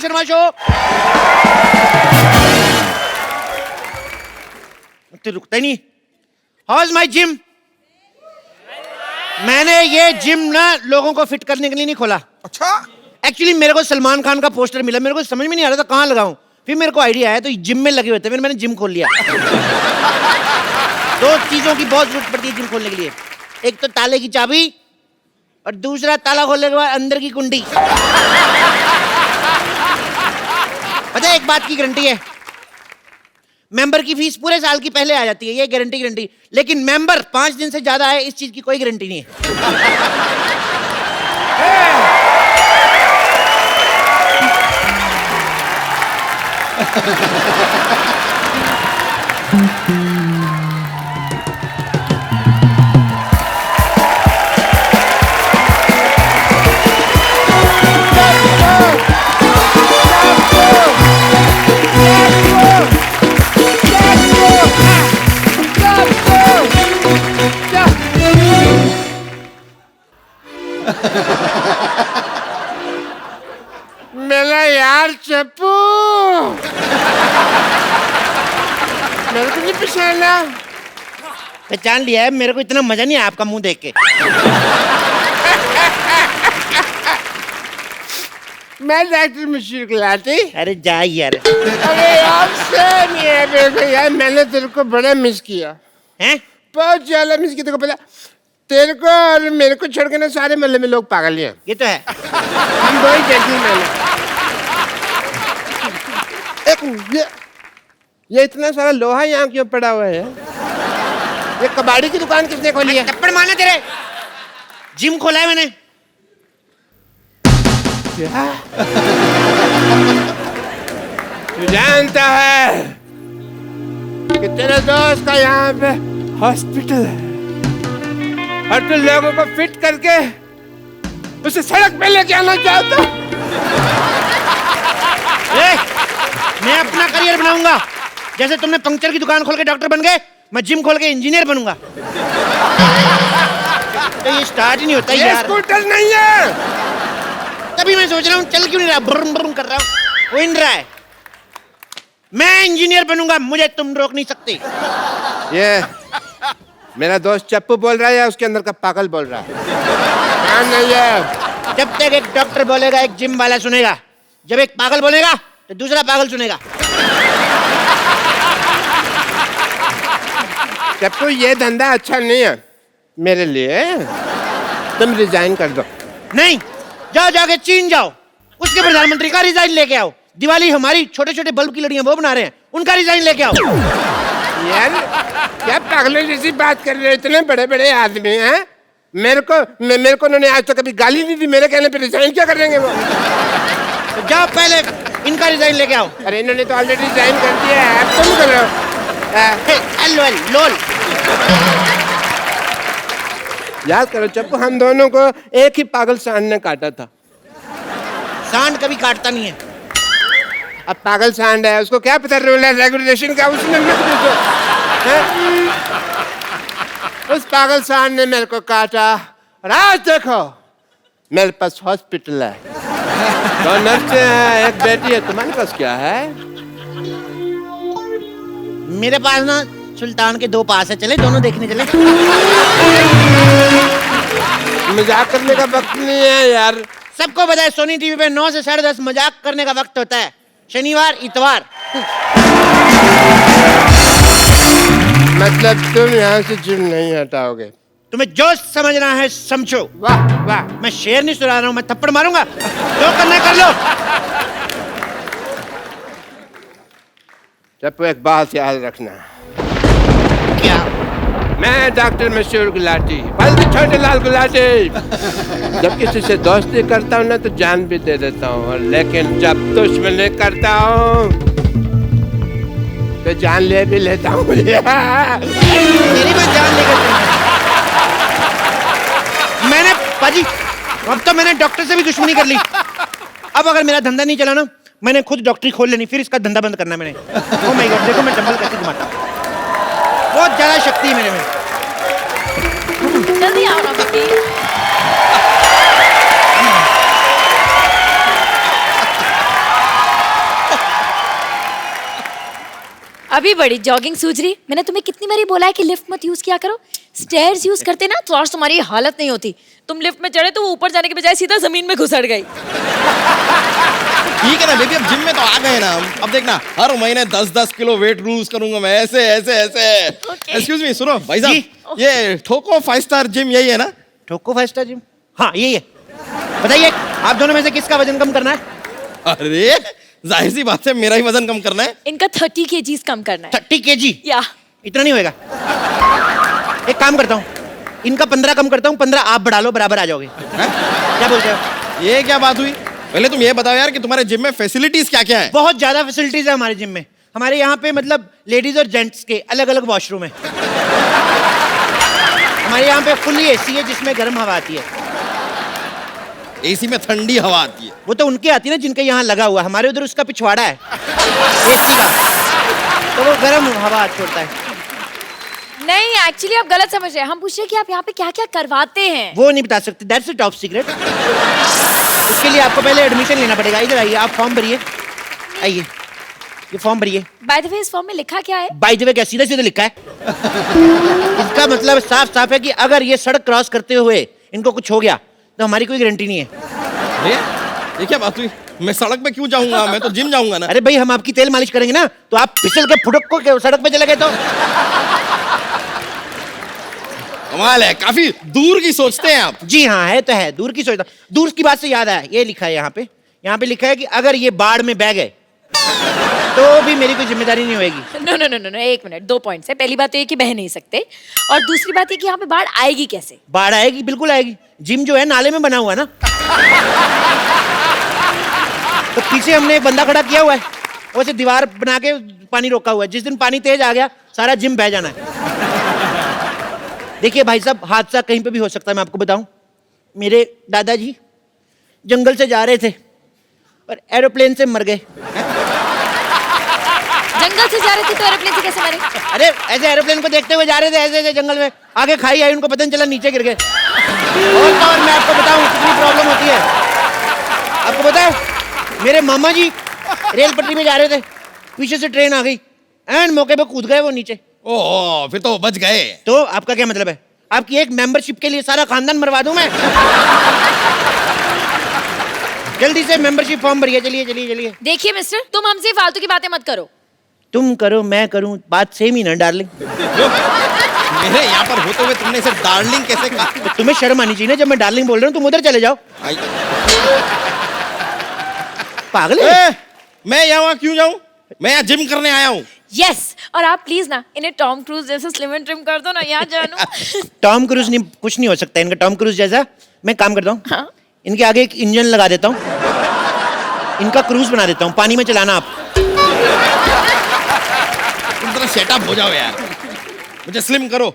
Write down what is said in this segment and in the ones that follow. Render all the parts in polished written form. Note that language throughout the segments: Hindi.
शर्मा शो। तो रुकता ही नहीं। How is my gym? मैंने ये जिम ना लोगों को फिट करने के लिए नहीं खोला। अच्छा, एक्चुअली मेरे को सलमान खान का पोस्टर मिला, मेरे को समझ में नहीं आ रहा था कहाँ लगाऊं। फिर मेरे को आइडिया आया तो जिम में लगे हुए थे, फिर मैंने जिम खोल लिया। दो चीजों की बहुत जरूरत पड़ती है जिम खोलने के लिए, एक तो ताले की चाबी और दूसरा ताला खोलने के बाद अंदर की कुंडी। पता है एक बात की गारंटी है, मेंबर की फीस पूरे साल की पहले आ जाती है, ये गारंटी। लेकिन मेंबर 5 दिन से ज्यादा है, इस चीज की कोई गारंटी नहीं है। मेरा यार चप्पू, मेरे को नहीं पहचाना। पहचान लिया है, मेरे को इतना मजा नहीं आया आपका मुंह देख के। मैं डॉक्टर मशहूर गुलाटी। अरे जा यार। अरे यार सेम ही है मेरे को यार, मैंने तेरे को बड़ा मिस किया हैं? बहुत ज्यादा मिस किया। तेरे को पता, तेरे को और मेरे को छोड़ के ना सारे मोहल्ले में लोग पागल हैं। ये तो है। हम दो ही जेंटलमैन हैं। ये इतना सारा लोहा यहाँ क्यों पड़ा हुआ है? ये कबाड़ी की दुकान किसने खोली है? थप्पड़ मारना तेरे। जिम खोला है मैंने। क्या? तू जानता है कि तेरे दोस्त का यहाँ पे हॉस्पिटल है और तू लोगों को फिट करके उसे सड़क पे लेके आना चाहता? मैं अपना करियर बनाऊंगा, जैसे तुमने पंक्चर की दुकान खोल के डॉक्टर बन गए, मैं जिम खोल के इंजीनियर बनूंगा। तो ये स्टार्ट ही नहीं होता ये यार। स्कूटर नहीं है। तभी मैं सोच रहा हूँ चल क्यों नहीं रहा, ब्रुम ब्रुम कर रहा हूँ, वो इन रहा है। मैं इंजीनियर बनूंगा, मुझे तुम रोक नहीं सकते। ये मेरा दोस्त चप्पू बोल रहा है या उसके अंदर का पागल बोल रहा है? हाँ नहीं है। जब तक एक डॉक्टर बोलेगा एक जिम वाला सुनेगा, जब एक पागल बोलेगा तो दूसरा पागल सुनेगा। चप्पू ये धंधा अच्छा नहीं है मेरे लिए, तुम रिजाइन कर दो। नहीं, जाओ जाके चीन जाओ, उसके प्रधानमंत्री का रिजाइन लेके आओ। दिवाली हमारी छोटे छोटे बल्ब की लड़ियां वो बना रहे हैं, उनका रिजाइन लेके आओ। यार क्या पागलों जैसी बात कर रहे हो? इतने बड़े बड़े आदमी हैं, मेरे को उन्होंने आज तक कभी गाली नहीं दी, मेरे कहने पे रिजाइन क्या कर देंगे वो? तो जाओ पहले इनका रिजाइन लेके आओ। अरे इन्होंने तो ऑलरेडी रिजाइन कर दिया है, अब तुम कर रहे हो। लोल। याद करो चप्पू, हम दोनों को एक ही पागल सांड ने काटा था। सांड कभी काटता नहीं है। अब पागल सांड है, उसको क्या पता रूल है रेगुलेशन का, उसने मत पूछो। उस पागल सांड ने मेरे को काटा और आज देखो मेरे पास हॉस्पिटल है, 2 नर्सें हैं, 1 बेटी है। तुम्हारे पास क्या है? मेरे पास ना सुल्तान के 2 पास है, चले दोनों देखने चले। मजाक करने का वक्त नहीं है यार। सबको पता है सोनी टीवी पे 9 से 10:30 मजाक करने का वक्त होता है, शनिवार इतवार। मतलब तुम यहाँ से जिम नहीं हटाओगे? तुम्हें जो समझना है समझो। वाह वाह। मैं शेर नहीं सुना रहा हूँ, मैं थप्पड़ मारूंगा, जो करना है कर लो। चप्पू एक बात याद रखना। क्या? मैं डॉक्टर मशहूर गुलाटी, बल्कि छोटे लाल गुलाटी। जब किसी से दोस्ती करता हूँ ना तो जान भी दे देता हूँ, लेकिन जब दुश्मनी करता हूँ तो जान ले भी लेता हूँ। मेरी मैं जान लेकर मैंने पाजी, अब तो मैंने डॉक्टर से भी दुश्मनी कर ली। अब अगर मेरा धंधा नहीं चला ना, मैंने खुद डॉक्टरी खोल लेनी, फिर इसका धंधा बंद करना मैंने। ओह माय गॉड, देखो मैं डंबल कैसे घुमाता हूँ, बहुत ज्यादा शक्ति है मेरे में। जल्दी आओ ना बेटी। अभी बड़ी जॉगिंग सूझ रही। मैंने तुम्हें कितनी बारी बोला है कि लिफ्ट मत यूज किया करो। स्टेयर्स यूज करते ना तो आज तुम्हारी हालत नहीं होती। तुम लिफ्ट में चढ़े तो वो ऊपर जाने के बजाय सीधा जमीन में घुसड़ गई। ठीक है ना बेबी, अब जिम में तो आ गए ना हम। अब देखना हर महीने 10-10 किलो वेट लूज करूंगा मैं, ऐसे ऐसे ऐसे। Okay. एक्सक्यूज मी, सुनो भाई साहब, जी। ये ठोको 5 स्टार जिम यही है ना? ठोको 5 स्टार जिम, हाँ यही है। बताइए आप दोनों में से किसका वजन कम करना है? अरे जाहिर सी बात है, मेरा ही वजन कम करना है। इनका 30 kgs कम करना है। 30 kg? या इतना नहीं होएगा। एक काम करता हूँ, इनका 15 कम करता हूँ, 15 आप बढ़ा लो, बराबर आ जाओगे। क्या बोलते हो? ये क्या बात हुई? पहले तुम ये बताओ यार कि तुम्हारे जिम में फैसिलिटीज क्या क्या है? बहुत ज्यादा फैसिलिटीज है हमारे जिम में। हमारे यहाँ पे मतलब लेडीज और जेंट्स के अलग अलग वॉशरूम है। हमारे यहाँ पे फुल्ली एसी है जिसमें गर्म हवा आती है। एसी में ठंडी हवा आती है? वो तो उनके आती है ना जिनके यहाँ लगा हुआ, हमारे उधर उसका पिछवाड़ा है एसी का, तो वो गर्म हवा छोड़ता है। नहीं, एक्चुअली आप गलत समझ रहे हैं। हम पूछ रहे हैं कि आप यहाँ पे क्या क्या करवाते हैं। वो नहीं बता सकते, दैट्स अ टॉप सीक्रेट। उसके लिए आपको पहले एडमिशन लेना पड़ेगा। इधर आइए, आप फॉर्म भरिए। आइए, ये फॉर्म भरिए। बाय द वे, इस फॉर्म में लिखा क्या है? बाय द वे क्या सीधा सीधा लिखा है? इसका मतलब साफ साफ है कि अगर ये सड़क क्रॉस करते हुए इनको कुछ हो गया तो हमारी कोई गारंटी नहीं है। अरे ये क्या बात हुई? मैं सड़क पे क्यों जाऊंगा? मैं तो जिम जाऊंगा ना। अरे भाई, हम आपकी तेल मालिश करेंगे ना, तो आप फिसल के फुटक को सड़क पे चले गए तो? कमाल है, काफी दूर की सोचते हैं आप। जी हाँ, है तो है, दूर की सोचता। दूर की बात से याद आया, ये लिखा है यहाँ पे लिखा है कि अगर ये बाढ़ में बह गए तो भी मेरी कोई जिम्मेदारी नहीं होगी। नो नो नो नो, एक मिनट, 2 पॉइंट्स है। पहली बात तो ये कि बह नहीं सकते, और दूसरी बात ये कि यहाँ पे बाढ़ आएगी कैसे? बाढ़ आएगी, बिल्कुल आएगी। जिम जो है नाले में बना हुआ है ना, तो पीछे हमने एक बंदा खड़ा किया हुआ है, वैसे दीवार बना के पानी रोका हुआ है। जिस दिन पानी तेज आ गया, सारा जिम बह जाना है। देखिए भाई साहब, हादसा कहीं पे भी हो सकता है। मैं आपको बताऊं, मेरे दादाजी जंगल से जा रहे थे और एरोप्लेन से मर गए। जंगल से जा रहे थे तो एरोप्लेन से कैसे मरे? अरे ऐसे एरोप्लेन को देखते हुए जा रहे थे, ऐसे ऐसे जंगल में, आगे खाई आई, उनको पता नहीं चला, नीचे गिर गए। और मैं आपको बताऊं कितनी प्रॉब्लम होती है। आपको पता है, मेरे मामा जी रेल पटरी में जा रहे थे, पीछे से ट्रेन आ गई, एंड मौके पे कूद गए वो नीचे। ओह, फिर तो बच गए। तो आपका क्या मतलब है? आपकी एक मेंबरशिप के लिए सारा खानदान मरवा दूं मैं? जल्दी से मेंबरशिप फॉर्म भरिए। चलिए चलिए चलिए। देखिए मिस्टर, तुम हमसे फालतू की बातें मत करो। तुम करो मैं करूं, बात सेम ही ना डार्लिंग। मेरे यहाँ पर होते हुए तुमने इसे डार्लिंग कैसे कहा? तो तुम्हें शर्म आनी चाहिए ना, जब मैं डार्लिंग बोल रहा हूँ तुम उधर चले जाओ। आई- पागल है? मैं यहाँ क्यों जाऊँ? मैं यहाँ जिम करने आया हूँ। यस, और आप प्लीज ना इन्हें टॉम क्रूज जैसे स्लिम एंड ट्रिम कर दो ना, यहाँ जानू। टॉम क्रूज नहीं, कुछ नहीं हो सकता इनका टॉम क्रूज जैसा। मैं काम करता हूँ, हाँ? इनके आगे एक इंजन लगा देता हूँ, इनका क्रूज बना देता हूँ, पानी में चलाना आप। तुम जरा सेटअप हो जाओ यार, मुझे स्लिम करो।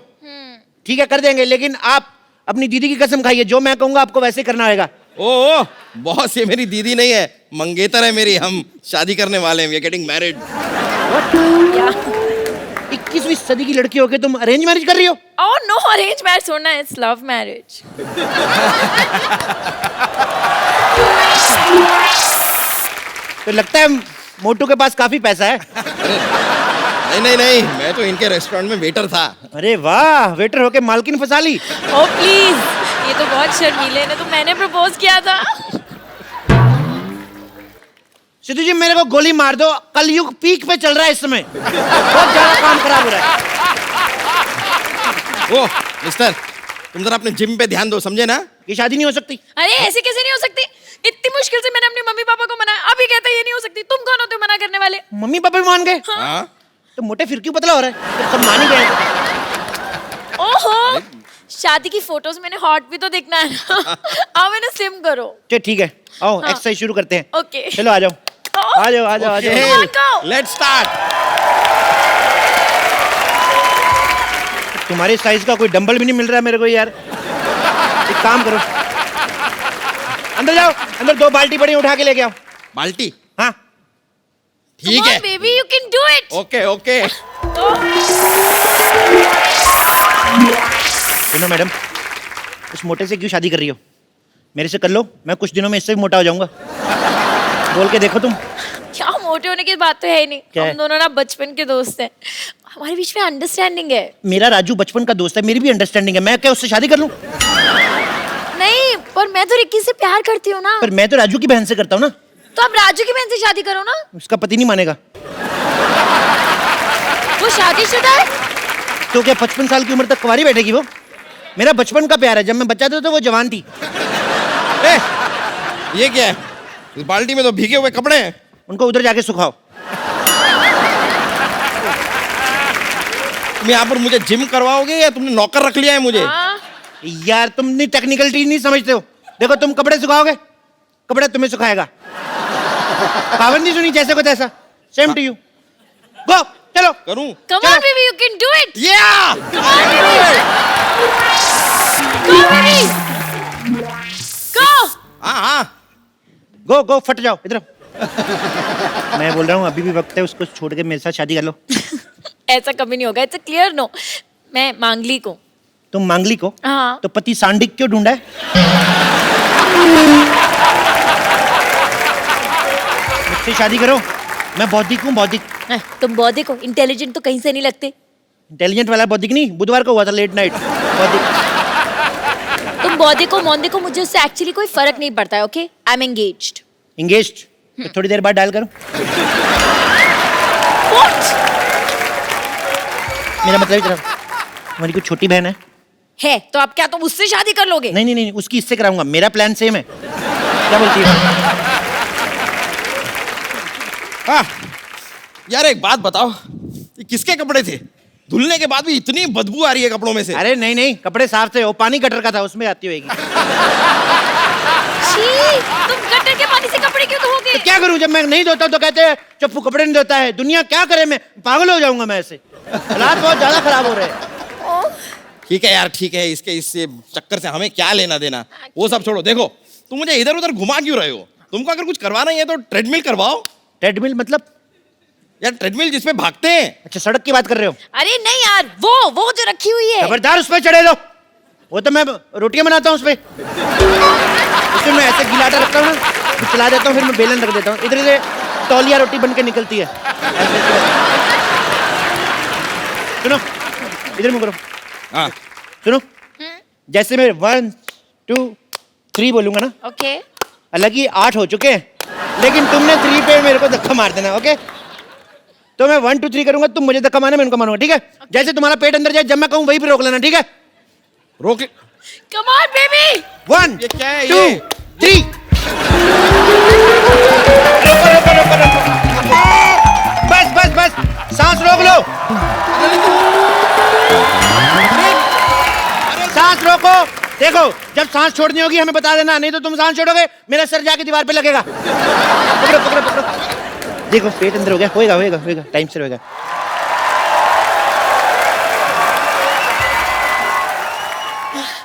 ठीक है, कर देंगे, लेकिन आप अपनी दीदी की कसम खाइए, जो मैं कहूंगा आपको वैसे करना होगा। ओह बॉस, ये मेरी दीदी नहीं है, मंगेतर है मेरी। हम शादी करने वाले हैं, वी आर गेटिंग मैरिड। या 21वीं सदी की लड़की होके तुम अरेंज मैरिज कर रही हो? ओह नो, अरेंज मैरिज होना है, इट्स लव मैरिज। तो लगता है मोटू के पास काफी पैसा है। नहीं नहीं नहीं, मैं तो इनके रेस्टोरेंट में वेटर था। अरे वाह, वेटर होके मालकिन फंसा ली। ओ प्लीज, ये तो बहुत शर्मीले ने, तो मैंने प्रपोज किया था। सिद्धू जी, मेरे को गोली मार दो, कलयुग पीक पे चल रहा है इस समय, बहुत ज्यादा काम खराब हो रहा है। ओह मिस्टर, तुम जरा अपने जिम पे ध्यान दो, समझे ना? ये शादी नहीं हो सकती। अरे ऐसे कैसे नहीं हो सकती? इतनी मुश्किल से मैंने अपने मम्मी पापा को मनाया, अभी कहते ये नहीं हो सकती। तुम कौन होते हो मना करने वाले? मम्मी पापा भी मान गए? हाँ? तो मोटे फिर क्यों पतला हो रहा है? तो सब मान ही गए। ओहो, शादी की फोटोज मैंने हॉट भी तो दिखना है ना। आओ मैंने स्लिम करो। चलो ठीक है, आओ हाँ। एक्सरसाइज शुरू करते हैं। ओके। चलो आ जाओ, आ जाओ आ जाओ आ जाओ। Come on, go. Let's start. तुम्हारे साइज का कोई डंबल भी नहीं मिल रहा है मेरे को यार। एक काम करो, अंदर जाओ, अंदर 2 बाल्टी पड़ी, उठा के लेके आओ। बाल्टी? हाँ ठीक है। Baby, you can do it. Okay okay. सुनो मैडम, उस मोटे से क्यों शादी कर रही हो? मेरे से कर लो, मैं कुछ दिनों में इससे भी मोटा हो जाऊंगा। बोल के देखो तुम। क्या छोटे होने की बात तो है ही नहीं। क्या है? हम दोनों ना बचपन के दोस्त हैं, हमारे बीच में अंडरस्टैंडिंग है। मेरा राजू बचपन का दोस्त है, मेरी भी अंडरस्टैंडिंग है। मैं क्या उससे शादी कर लूं? नहीं, पर मैं तो रिक्की से प्यार करती हूँ ना। पर मैं तो राजू की बहन से करता हूँ ना। तो आप राजू की बहन से शादी करो ना। उसका पति नहीं मानेगा। वो शादीशुदा है। तो क्या 55 साल की उम्र तक कुंवारी बैठेगी वो? मेरा बचपन का प्यार है, जब मैं बच्चा था तो वो जवान थी। ए, ये क्या है? इस बाल्टी में तो भीगे हुए कपड़े हैं। उनको उधर जाके सुखाओ। तुम यहाँ पर मुझे जिम करवाओगे या तुमने नौकर रख लिया है मुझे? हाँ। यार तुम नहीं टेक्निकलिटी नहीं समझते हो। देखो तुम कपड़े सुखाओगे, कपड़े तुम्हें सुखाएगा। पाबंदी सुनी जैसे को तैसा। Same to you. गो चलो। करूं? Come on baby, you can do it. या! Come on baby. Go baby. Go. हाँ हाँ। गो गो फट जाओ इधर। मैं बोल रहा हूँ अभी भी वक्त है, उसको छोड़ के मेरे साथ शादी कर लो। ऐसा कभी नहीं होगा। It's clear no. मैं मांगली को। तुम मांगलिक हो? हाँ। तो पति सांडिक क्यों ढूंढा है? मुझसे शादी करो, मैं बौद्धिक हूँ, बौद्धिक। तुम बौद्धिक हो, इंटेलिजेंट तो कहीं से नहीं लगते। इंटेलिजेंट वाला बौद्धिक नहीं, बुधवार को हुआ था लेट नाइट बौद्धिक। तुम बौद्धिक हो, मौद्धिक हो, मुझे उससे एक्चुअली कोई फर्क नहीं पड़ता है। Okay, I am engaged. Engaged? तो थोड़ी देर बाद डायल करो। What? मेरा मतलब इधर हमारी कोई छोटी बहन है। तो आप क्या तुम उससे शादी कर लोगे? नहीं नहीं नहीं, उसकी इससे कराऊंगा। मेरा प्लान सेम है। क्या बोलती है? हाँ यार, एक बात बताओ, ये किसके कपड़े थे? धुलने के बाद भी इतनी बदबू आ रही है कपड़ों में से। अरे नहीं नहीं, कपड़े साफ थे, वो पानी गटर का था, उसमें आती होगी। छी, तुम गटर के पानी से कपड़े क्यों धोगे? तो क्या करूं, जब मैं नहीं धोता तो कहते हैं चप्पू कपड़े नहीं धोता है। दुनिया क्या करे, मैं पागल हो जाऊंगा मैं ऐसे। हालात बहुत ज्यादा खराब हो रहे हैं। ठीक है यार, ठीक है, इससे चक्कर से हमें क्या लेना देना, वो सब छोड़ो। देखो तुम मुझे इधर उधर घुमा क्यों रहे हो? तुमको अगर कुछ करवाना ही है तो ट्रेडमिल करवाओ। ट्रेडमिल मतलब? यार ट्रेडमिल जिसपे भागते हैं। अच्छा, सड़क की बात कर रहे हो? अरे नहीं यार, वो जो रखी हुई है। खबरदार उस पे चढ़े लो। वो तो मैं रोटियां बनाता हूँ उस पे। उसमें मैं ऐसे गिलाटा रखता हूँ ना, फिर चला देता हूँ, फिर मैं बेलन रख देता हूँ, इधर से तौलिया रोटी बन के निकलती है। सुनो, इधर मुंह करो। हाँ सुनो, जैसे मैं 1 2 3 बोलूंगा ना, ओके। अलग ही 8 हो चुके हैं, लेकिन तुमने 3 पे मेरे को धक्का मार देना। ओके, तो मैं 1 2 3 करूंगा, तुम मुझे धक्का मारना, मैं उनको मारूंगा। ठीक है? जैसे तुम्हारा पेट अंदर जाए, जब मैं कहूँ वहीं पे रोक लेना। ठीक है? रोक ले। Come on baby. 1 ये क्या है 2 ये? 3। बस बस बस, सांस रोक लो। सांस रोको। देखो, जब सांस छोड़नी होगी हमें बता देना, नहीं तो तुम सांस छोड़ोगे मेरा सर जाके दीवार पे लगेगा। पकड़ो पकड़ो पकड़ो। देखो पेट अंदर हो गया, होएगा होएगा होएगा, टाइम से होएगा।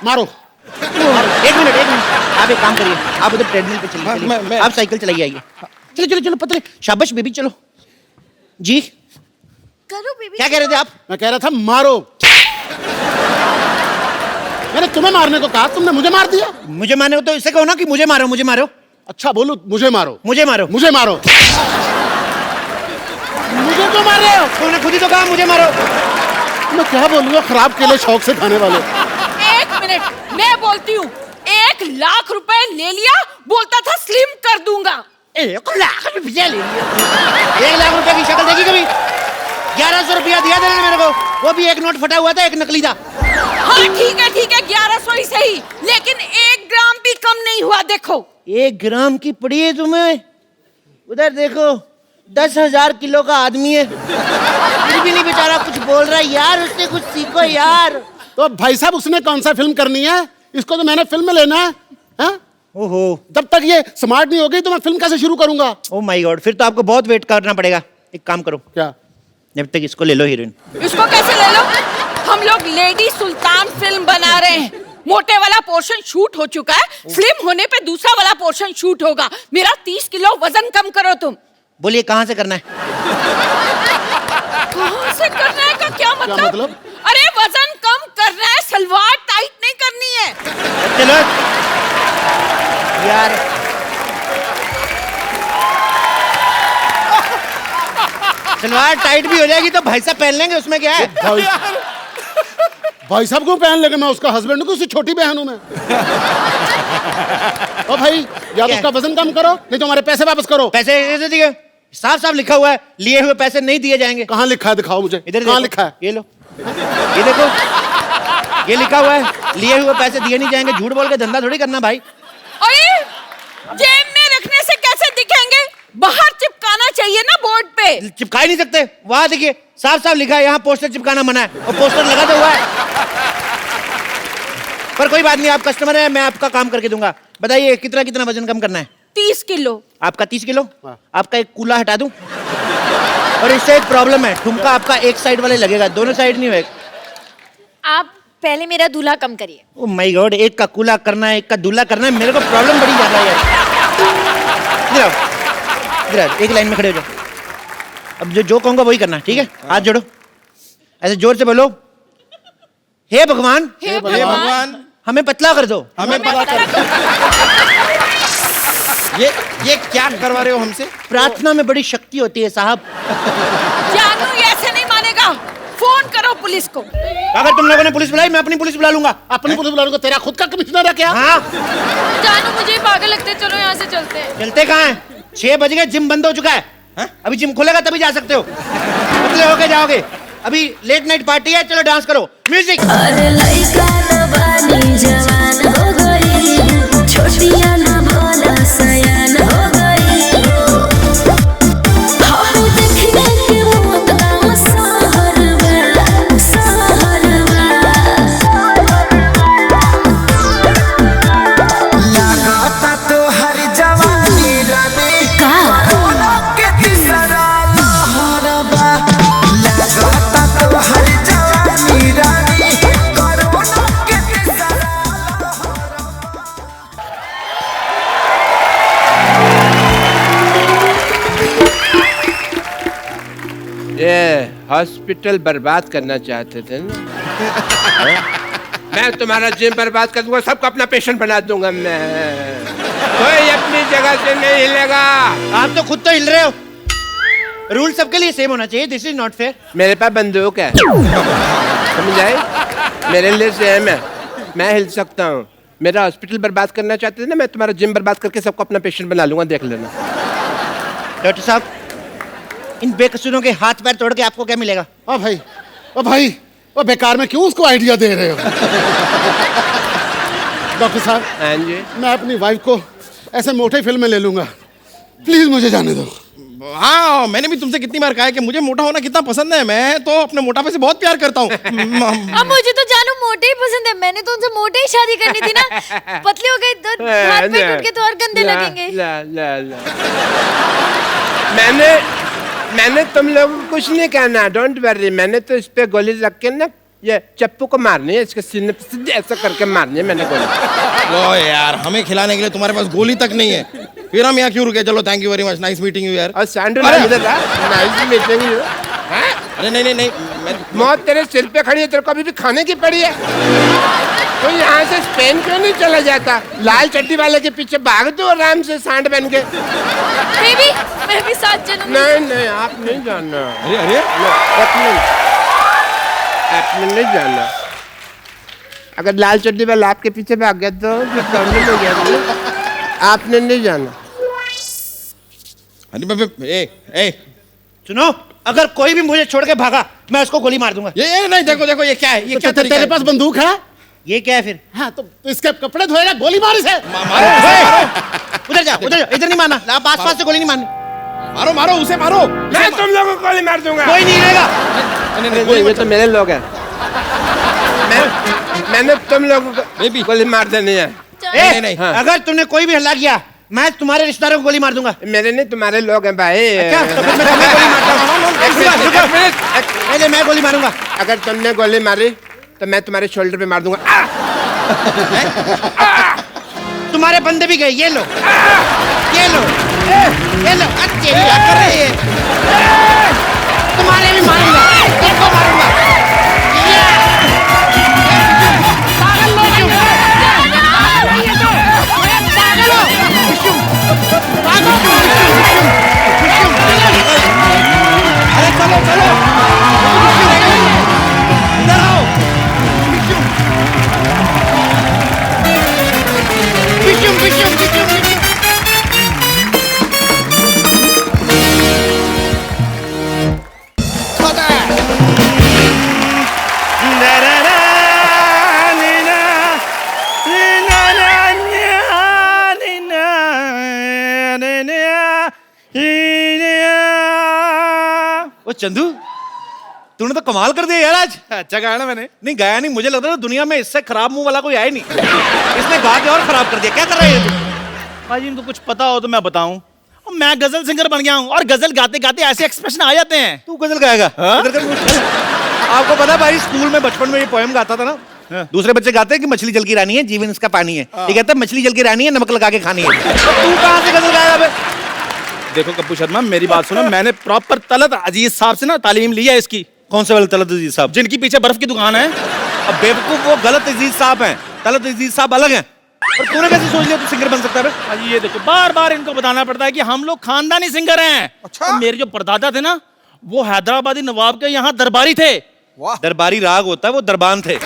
मारो। एक मिनट आप एक काम करिए, आप उधर ट्रेडमिल पे हाँ, चलिए, मैं- आप साइकिल चलाइए, आइए। चलो चलो चलो पतले, शाबाश बेबी, चलो जी। करो बेबी। क्या कह रहे थे आप? मैं कह रहा था मारो। मैंने तुम्हें मारने को कहा, तुमने मुझे मार दिया। मुझे मारो तो इसे कहो ना कि मुझे मारो, मुझे मारो। अच्छा बोलू, मुझे मारो। मुझे मारो। मुझे मारो। मुझे क्यों मार रहे हो? तुमने खुद ही तो कहा मुझे मारो। मैं क्या बोलूंगा, खराब केले शौक से खाने वाले। एक मिनट, मैं बोलती हूँ। 1 लाख रुपए ले लिया, बोलता था स्लिम कर दूंगा। 1 लाख रुपया ले लिया। 1 लाख रुपए की शक्ल देखी कभी? 1100 रुपया दिया था मेरे को, वो भी एक नोट फटा हुआ था, एक नकली था। हाँ ठीक है 1100 ही सही, लेकिन 1 ग्राम भी कम नहीं हुआ। देखो 1 ग्राम की पड़ी है तुम्हें? उधर देखो, 10,000 किलो का आदमी है, फिर भी नहीं बेचारा कुछ बोल रहा है। यार उससे कुछ सीखो यार। तो भाई साहब, उसने कौन सा फिल्म करनी है? इसको तो मैंने फिल्म में लेना है। हाँ? ओहो, जब तक ये स्मार्ट नहीं होगी तो मैं फिल्म कैसे शुरू करूंगा? ओ माय गॉड, फिर तो आपको बहुत वेट करना पड़ेगा। एक काम करो, क्या? जब तक इसको ले लो हीरोइन। इसको कैसे ले लो? हम लोग लेडी सुल्तान फिल्म बना रहे हैं। मोटे वाला पोर्शन शूट हो चुका है, स्लिम होने पे दूसरा वाला पोर्शन शूट होगा। मेरा 30 किलो वजन कम करो तुम। बोलिए कहाँ से करना है? कहाँ से करना है का क्या मतलब? मतलब? अरे वजन कम करना है, सलवार टाइट नहीं करनी है। चलो यार, सलवार टाइट भी हो जाएगी तो भाई साहब पहन लेंगे, उसमें क्या है? भाई साहब को पहन लेंगे, मैं उसका हस्बैंड हूँ कि उससे छोटी बहन हूँ मैं। ओ भाई, या तो उसका वजन कम करो नहीं तो हमारे पैसे वापस करो। पैसे ऐसे दिए, साफ साफ लिखा हुआ है लिए हुए पैसे नहीं दिए जाएंगे। कहाँ लिखा है, दिखाओ मुझे। इधर कहाँ देखो, लिखा है? ये लो, ये देखो, ये लिखा हुआ है लिए हुए पैसे दिए नहीं जाएंगे। झूठ बोल के धंधा थोड़ी करना भाई। अरे जेब में रखने से कैसे दिखेंगे? बाहर चिपकाना चाहिए ना बोर्ड पे। चिपका ही नहीं सकते, वहां देखिए साफ साफ लिखा है यहाँ पोस्टर चिपकाना मना है, और पोस्टर लगा तो हुआ है। पर कोई बात नहीं, आप कस्टमर हैं, मैं आपका काम करके दूंगा। बताइए कितना कितना वजन कम करना है? 30 किलो। आपका 30 किलो? आपका एक कूला हटा दूं? और इससे एक प्रॉब्लम है, ठुमका आपका एक साइड वाले लगेगा, दोनों साइड नहीं होएगा। आप पहले मेरा दूल्हा कम करिए। ओ माय गॉड, एक का कूला करना है, एक का दूल्हा करना है, मेरे को प्रॉब्लम बड़ी ज्यादा है यार। इधर आओ, इधर आओ, एक लाइन में खड़े हो जाओ। अब जो कहूंगा वही करना, ठीक है? हाथ जोड़ो, ऐसे जोर से बोलो, हे भगवान, हे भगवान, हमें पतला कर दो। हमें पता कर। ये क्या करवा रहे हो हमसे? प्रार्थना में बड़ी शक्ति होती है साहब। जानू ये ऐसे नहीं मानेगा, फोन करो पुलिस को। अगर तुम लोगों ने पुलिस बुलाई, मैं अपनी पुलिस बुला लूंगा। अपनी पुलिस बुला लूंगा, तेरा खुद का कमिश्नर है क्या? हाँ, जानू मुझे पागल लगते हैं, चलो यहाँ से चलते हैं। चलते कहाँ हैं? 6 बज गए, जिम बंद हो चुका है। अभी जिम खुलेगा तभी जा सकते हो, पतले होके जाओगे। अभी लेट नाइट पार्टी है, चलो डांस करो, म्यूजिक। अरे लइका न बानी जवान हो गई, छोटिया न भोला सयान हो गई। हम देखने के मौत गाँव सहरवा, सहरवा। लागता तो हर जवानी रानी का के तीसरा लहरबा। लागता तो हर जवानी रानी कोरोना के तीसरा ये हॉस्पिटल बर्बाद करना चाहते थे ना? मैं तुम्हारा जिम बर्बाद कर दूंगा, सबको अपना पेशेंट बना दूंगा मैं। कोई अपनी जगह से नहीं हिलेगा। आप तो खुद तो हिल रहे हो। रूल सबके लिए सेम होना चाहिए, दिस इज नॉट फेयर। मेरे पास बंदूक है, समझ आए? मेरे लिए सेम है, मैं हिल सकता हूँ। मेरा हॉस्पिटल बर्बाद करना चाहते थे ना, मैं तुम्हारा जिम बर्बाद करके सबको अपना पेशेंट बना लूंगा, देख लेना। डॉक्टर साहब, इन बेकसूरों के हाथ पैर तोड़ के आपको क्या मिलेगा? ओ भाई, ओ भाई, ओ बेकार में क्यों उसको आइडिया दे रहे हो? डॉक्टर साहब, हाँ जी। मैं अपनी वाइफ को ऐसे मोटे फिल्म में ले लूंगा, प्लीज मुझे जाने दो। हाँ, मैंने भी तुमसे कितनी बार कहा है कि मुझे मोटा होना कितना पसंद है। मैं तो अपने मोटापे से बहुत प्यार करता हूँ। अब मुझे तो जानू मोटे ही पसंद है, मैंने तो उनसे मोटे ही शादी करनी थी ना। पतले हो गए तो हाथ पैर टूट के तो और गंदे लगेंगे। ला। मैंने तुम लोगों को कुछ नहीं कहना, डोंट वरी। मैंने तो इस पे गोली रख के ना, ये चप्पू को मारनी है, इसके सीने पे सीधे ऐसा करके मारनी है मैंने गोली। लो यार, हमें खिलाने के लिए तुम्हारे पास गोली तक नहीं है, फिर हम यहाँ क्यों रुके? चलो, thank you very much, nice meeting you यार। और सैंडल अरे! Nice meeting you. अरे नहीं, मौत तेरे सिर पे खड़ी है, तेरे को अभी भी खाने की पड़ी है। तो यहाँ से स्पेन क्यों नहीं चला जाता? लाल चड्डी वाले के पीछे भाग दो आराम से, सांड बन के। बेबी, मैं भी साथ चलूंगी। नहीं, आप नहीं जाना। अरे आपने नहीं जाना। अगर लाल चड्डी वाला आपके पीछे भाग गया तो प्रॉब्लम हो गया। आपने नहीं जाना। ए, सुनो, अगर कोई भी मुझे छोड़ के भागा, मैं उसको गोली मार दूंगा। ये नहीं, देखो ये क्या है? ये क्या तरीका तेरे है? पास बंदूक है? ये क्या है फिर? हाँ, तो इसके कपड़े धोएगा, गोली मार इसे। मारो, उधर जाओ, इधर नहीं मारना। आप आस-पास से गोली नहीं मारनी। मारो, उसे मारो। मैं तुम लोगों को गोली मार दूंगा। कोई नहीं रहेगा। ये तो मेरे लोग हैं। मैंने तुम लोगों को गोली मार देनी है। नहीं। हाँ। अगर तुमने कोई भी हल्ला किया, मैं तुम्हारे रिश्तेदारों को गोली मार दूंगा। मेरे नहीं, तुम्हारे लोग हैं भाई। अच्छा, तो फिर मैं तुम्हें गोली मारता हूँ। रुको, पहले मैं गोली मारूंगा। अगर तुमने गोली मारी तो मैं तुम्हारे शोल्डर पे मार दूंगा। तुम्हारे बंदे भी गए, ये लो। ये लो। अच्छे क्या कर रहे हैं? तुम्हारे भी मारूंगा, सबको मारूंगा। अरे ओ चंदू, तूने तो कमाल कर दिया यार आज। अच्छा गाया ना मैंने। नहीं गाया नहीं, मुझे लग रहा था दुनिया में इससे खराब मुंह वाला कोई आया नहीं। इसने गा के और खराब कर दिया। क्या कर रहा है ये तू? भाजी इनको कुछ पता हो तो मैं बताऊं, मैं गजल सिंगर बन गया हूँ और गजल गाते गाते ऐसे एक्सप्रेशन आ जाते हैं। तू गजल गाएगा? हाँ? इधर कर। आपको पता है भाई, स्कूल में बचपन में ये पोएम गाता था ना, दूसरे बच्चे गाते हैं कि मछली जल की रानी है, जीवन इसका पानी है। ये कहता है मछली जल की रानी है, नमक लगा के खानी है। तू कहाँ से गजल गाएगा बे? देखो कप्पू शर्मा, मेरी बात सुनो, मैंने प्रॉपर तलत अजीज साहब से ना तालीम ली है इसकी। कौन से वाले तलत अजीज साहब? जिनकी पीछे बर्फ की दुकान है। अब बेवकूफ, वो गलत अजीज साहब हैं, तलत अजीज साहब अलग हैं। और तूने कैसे सोच लिया तू सिंगर बन सकता है बे? भाजी ये देखो, बार बार इनको बताना पड़ता है कि हम लोग खानदानी सिंगर हैं। अच्छा? मेरे जो परदादा थे ना, वो हैदराबादी नवाब के यहाँ दरबारी थे। दरबारी राग होता है, वो दरबान थे।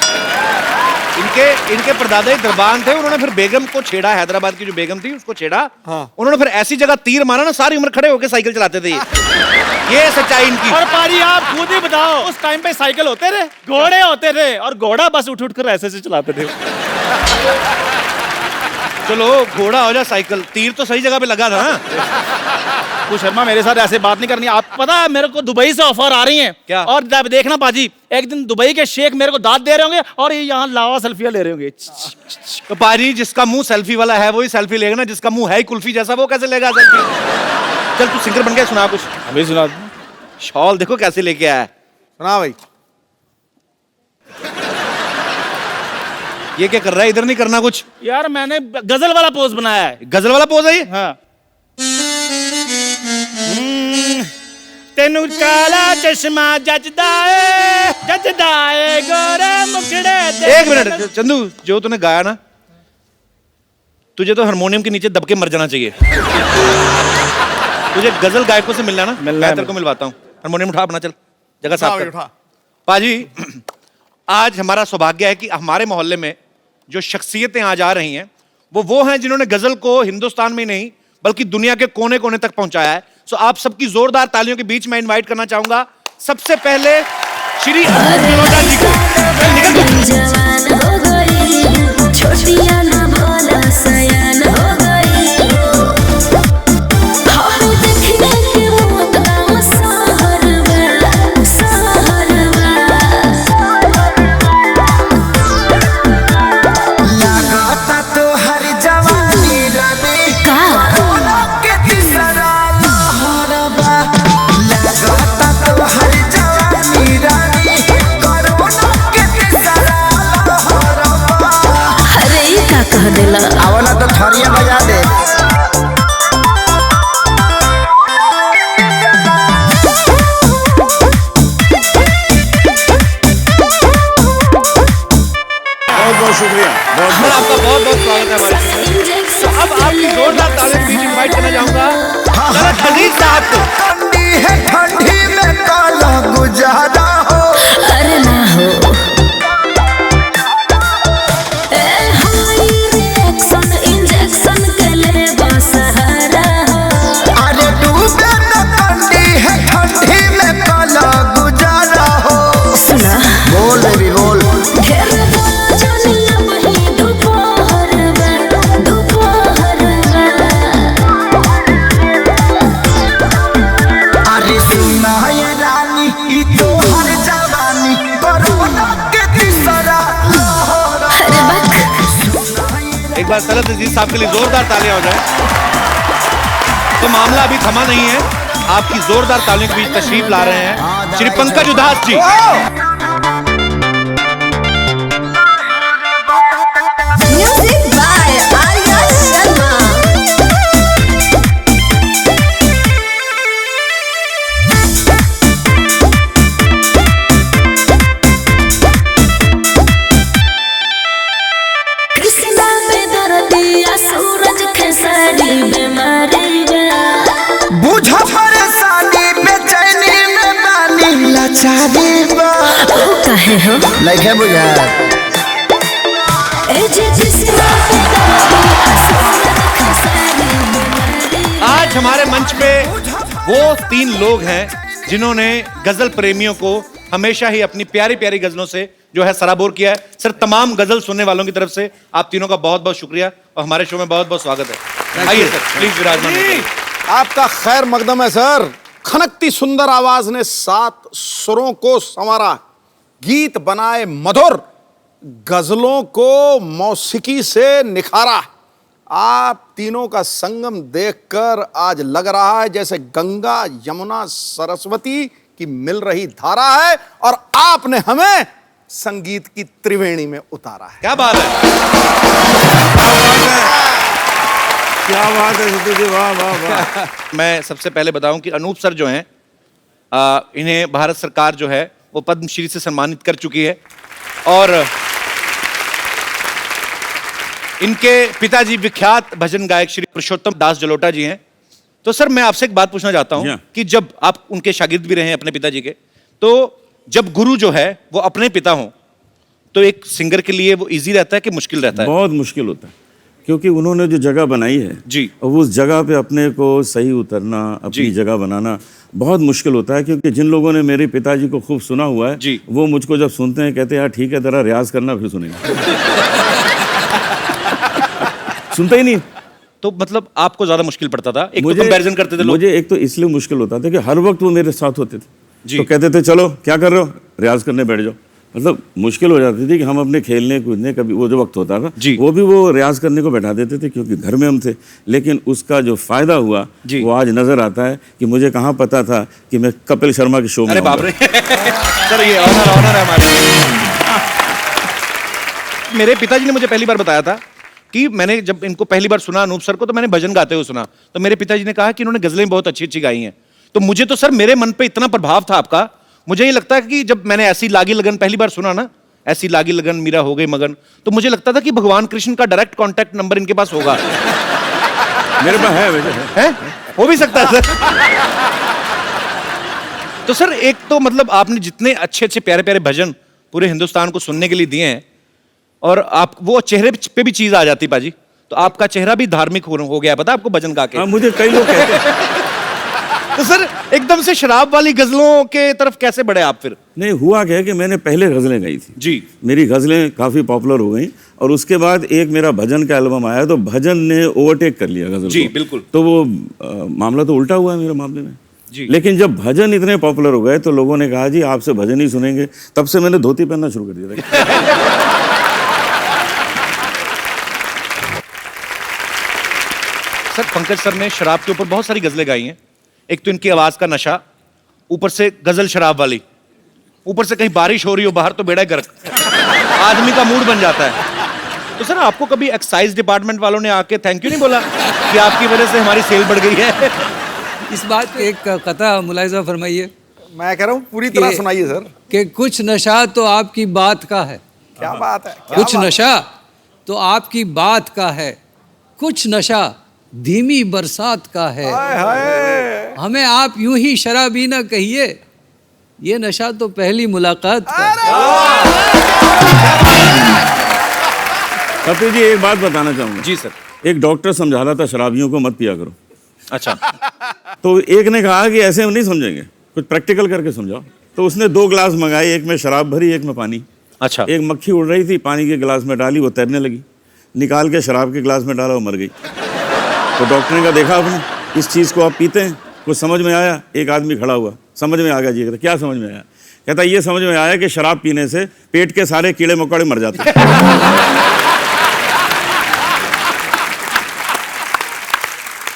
इनके परदादा ही दरबान थे। उन्होंने फिर बेगम को छेड़ा, हैदराबाद की जो बेगम थी उसको छेड़ा। उन्होंने फिर ऐसी जगह तीर मारा ना, सारी उम्र खड़े होकर साइकिल चलाते थे ये सच्चाई इनकी। और पारी आप खुद ही बताओ, उस टाइम पे साइकिल होते थे, घोड़े होते थे, और घोड़ा बस उठ कर ऐसे से चलाते थे। चलो घोड़ा हो जा साइकिल, तीर तो सही जगह पे लगा था ना। तू शर्मा मेरे साथ ऐसे बात नहीं करनी। आप पता है मेरे को दुबई से ऑफर आ रही हैं। क्या? और जब देखना पाजी, एक दिन दुबई के शेख मेरे को दाद दे रहे होंगे और ये यहाँ लावा सेल्फियां ले रहे होंगे। तो पाजी, जिसका मुंह सेल्फी वाला है वही सेल्फी लेगा ना, जिसका मुंह है ही कुल्फी जैसा वो कैसे लेगा सेल्फी? चल तू सिंगर बन गया, सुना कुछ। अभी सुना। शॉल देखो कैसे लेके आया है। सुना भाई। ये क्या कर रहा है? इधर नहीं करना कुछ। यार मैंने गजल वाला पोज बनाया है। गजल वाला पोज है ये? हाँ। तेनू काला चश्मा जचदा है गोरे मुखड़े ते। एक मिनट चंदू, जो तूने गाया ना, तुझे तो हारमोनियम के नीचे दब के मर जाना चाहिए। तुझे गजल गायकों से मिलना ना, मैं तेरे को मिलवाता हूँ। हारमोनियम उठा अपना, चल जगह साफ कर। पाजी, आज हमारा सौभाग्य है कि हमारे मोहल्ले में जो शख्सियतें आज आ रही हैं वो हैं जिन्होंने गजल को हिंदुस्तान में नहीं बल्कि दुनिया के कोने कोने तक पहुंचाया है। सो आप सबकी जोरदार तालियों के बीच मैं इनवाइट करना चाहूंगा सबसे पहले श्री अनूप जलोटा जी को। जवान हो गई, छोटिया ना भोला सयान हो गई। हम देखने के वो तमाम सहरवा लगाता तो हर जवानी रानी का के तीसरा लहरबा। लगाता तो हर जवानी रानी कोरोना के तीसरा लहरबा। अरे ये का कह देला? आवला तो थरिया बजा दे। सर आपका बहुत बहुत स्वागत है हमारे शो में। तो अब आपकी जोरदार तालियों के बीच इनवाइट करना चाहूंगा तलत अजीज साहब को। ठंडी है ठंडी में काला गुजारा हो। अरे ना हो। ए हाय रिएक्शन इंजेक्शन के ले बसहारा हो। अरे डूबे न ठंडी है ठंडी में काला गुजारा हो। सुना बोल बेबी बोल। ढेर जनिया वही दोपहर में अरे सुना ये रानी ई तो हर जवानी कोरोना के तीसरा लहरा। अरे बक एक बार तलत अजीज साहब के लिए जोरदार तालियां हो जाए। तो मामला अभी थमा नहीं है, आपकी जोरदार तालियों के बीच तशरीफ ला रहे हैं श्री पंकज उदास जी। Music by Arya Sharma. कृष्णा पे दर्दिया सूरज खेसारी बीमारी बा। बुझा परेशानी बेचैनी में बानी लाचारी बा। ओ काहे हो? लगे बुझा ए जे कृष्णा पे दर्दिया सूरज खेसारी बीमारी। आज हमारे मंच पे वो 3 लोग हैं जिन्होंने गजल प्रेमियों को हमेशा ही अपनी प्यारी प्यारी गजलों से जो है सराबोर किया है। सर, तमाम गजल सुनने वालों की तरफ से आप तीनों का बहुत बहुत शुक्रिया और हमारे शो में बहुत बहुत स्वागत है। आइए सर, प्लीज विराजमान होइए। आपका खैर मकदम है सर। खनकती सुंदर आवाज ने 7 सुरों को संवारा, गीत बनाए मधुर, गजलों को मौसीकी से निखारा। आप तीनों का संगम देखकर आज लग रहा है जैसे गंगा यमुना सरस्वती की मिल रही धारा है, और आपने हमें संगीत की त्रिवेणी में उतारा है। क्या बात है, क्या बात है सिद्धू जी, वाह वाह वाह। मैं सबसे पहले बताऊं कि अनूप सर जो हैं, इन्हें भारत सरकार जो है वो पद्मश्री से सम्मानित कर चुकी है, और इनके पिताजी विख्यात भजन गायक श्री पुरुषोत्तम दास जलोटा जी हैं। तो सर मैं आपसे एक बात पूछना चाहता हूं कि जब आप उनके शागिर्द भी रहे हैं अपने पिताजी के, तो जब गुरु जो है वो अपने पिता हों तो एक सिंगर के लिए वो इजी रहता है कि मुश्किल रहता है? बहुत मुश्किल होता है, क्योंकि उन्होंने जो जगह बनाई है जी, और उस जगह पे अपने को सही उतरना, अपनी जगह बनाना बहुत मुश्किल होता है। क्योंकि जिन लोगों ने मेरे पिताजी को खूब सुना हुआ है जी, वो मुझको जब सुनते हैं कहते हैं यार ठीक है जरा रियाज करना फिर सुनेंगे। सुनते ही नहीं। तो मतलब आपको ज्यादा मुश्किल पड़ता था, एक तो कंपैरिजन करते थे लोग। मुझे एक तो इसलिए मुश्किल होता था कि हर वक्त वो मेरे साथ होते थे, जी। तो कहते थे चलो क्या कर रहे हो, रियाज करने बैठ जाओ। मतलब मुश्किल हो जाती थी कि हम अपने खेलने कूदने कभी वो जो वक्त होता था वो भी वो रियाज करने को बैठा देते थे क्योंकि घर में हम थे। लेकिन उसका जो फायदा हुआ वो आज नजर आता है कि मुझे कहाँ पता था कि मैं कपिल शर्मा के शो में। अरे बाप रे सर ये ऑनर है हमारे। मेरे पिताजी ने मुझे पहली बार बताया था कि मैंने जब इनको पहली बार सुना अनूप सर को, तो मैंने भजन गाते हुए सुना, तो मेरे पिताजी ने कहा कि इन्होंने गजलें बहुत अच्छी अच्छी गाई हैं। तो मुझे तो सर मेरे मन पे इतना प्रभाव था आपका, मुझे ये लगता है कि जब मैंने ऐसी लागी लगन पहली बार सुना ना, ऐसी लागी लगन मीरा हो गई मगन, तो मुझे लगता था कि भगवान कृष्ण का डायरेक्ट कांटेक्ट नंबर इनके पास होगा। मेरे पास है वैसे है, हो भी सकता है सर। तो सर एक तो मतलब आपने जितने अच्छे अच्छे प्यारे प्यारे भजन पूरे हिंदुस्तान को सुनने के लिए दिए हैं, और आप वो चेहरे पे भी चीज आ जाती पाजी, तो आपका चेहरा भी धार्मिक हो गया, पता आपको भजन गा के। मुझे कई लोग कहते हैं। तो सर एकदम से शराब वाली गजलों के तरफ कैसे बढ़े आप फिर? नहीं हुआ क्या कि मैंने पहले गजलें गाई थी जी, मेरी गजलें काफी पॉपुलर हो गई, और उसके बाद एक मेरा भजन का एल्बम आया तो भजन ने ओवरटेक कर लिया गजल जी को। बिल्कुल। तो वो मामला तो उल्टा हुआ है मेरे मामले में जी। लेकिन जब भजन इतने पॉपुलर हो गए तो लोगों ने कहा जी आपसे भजन ही सुनेंगे, तब से मैंने धोती पहनना शुरू कर दिया था। सर पंकज सर ने शराब के ऊपर बहुत सारी गजलें गाई हैं। एक तो इनकी आवाज का नशा, ऊपर से गजल शराब वाली, ऊपर से कहीं बारिश हो रही हो बाहर तो बेड़ा गर्क, आदमी का मूड बन जाता है। तो सर आपको कभी एक्साइज डिपार्टमेंट वालों ने आके थैंक यू नहीं बोला कि आपकी वजह से हमारी सेल बढ़ गई है? इस बात पे एक कथा मुलाहिजा फरमाइए। मैं कह रहा हूँ पूरी तरह सुनाइए सर। कि कुछ नशा तो आपकी बात का है। क्या बात है, कुछ नशा तो आपकी बात का है, कुछ नशा धीमी बरसात का है। हमें आप यूं ही शराबी ना कहिए, ये नशा तो पहली मुलाकात का है। कपिल जी एक बात बताना चाहूंगा। जी सर। एक डॉक्टर समझा रहा था शराबियों को मत पिया करो। अच्छा। तो एक ने कहा कि ऐसे हम नहीं समझेंगे, कुछ प्रैक्टिकल करके समझाओ। तो उसने 2 गिलास मंगाए, एक में शराब भरी एक में पानी। अच्छा। एक मक्खी उड़ रही थी, पानी के गिलास में डाली, वो तैरने लगी, निकाल के शराब के गिलास में डाला, वो मर गई। तो डॉक्टर ने कहा देखा आपने, इस चीज़ को आप पीते हैं, कुछ समझ में आया? एक आदमी खड़ा हुआ, समझ में आ गया जी। कहता क्या समझ में आया? कहता ये समझ में आया कि शराब पीने से पेट के सारे कीड़े मकोड़े मर जाते हैं।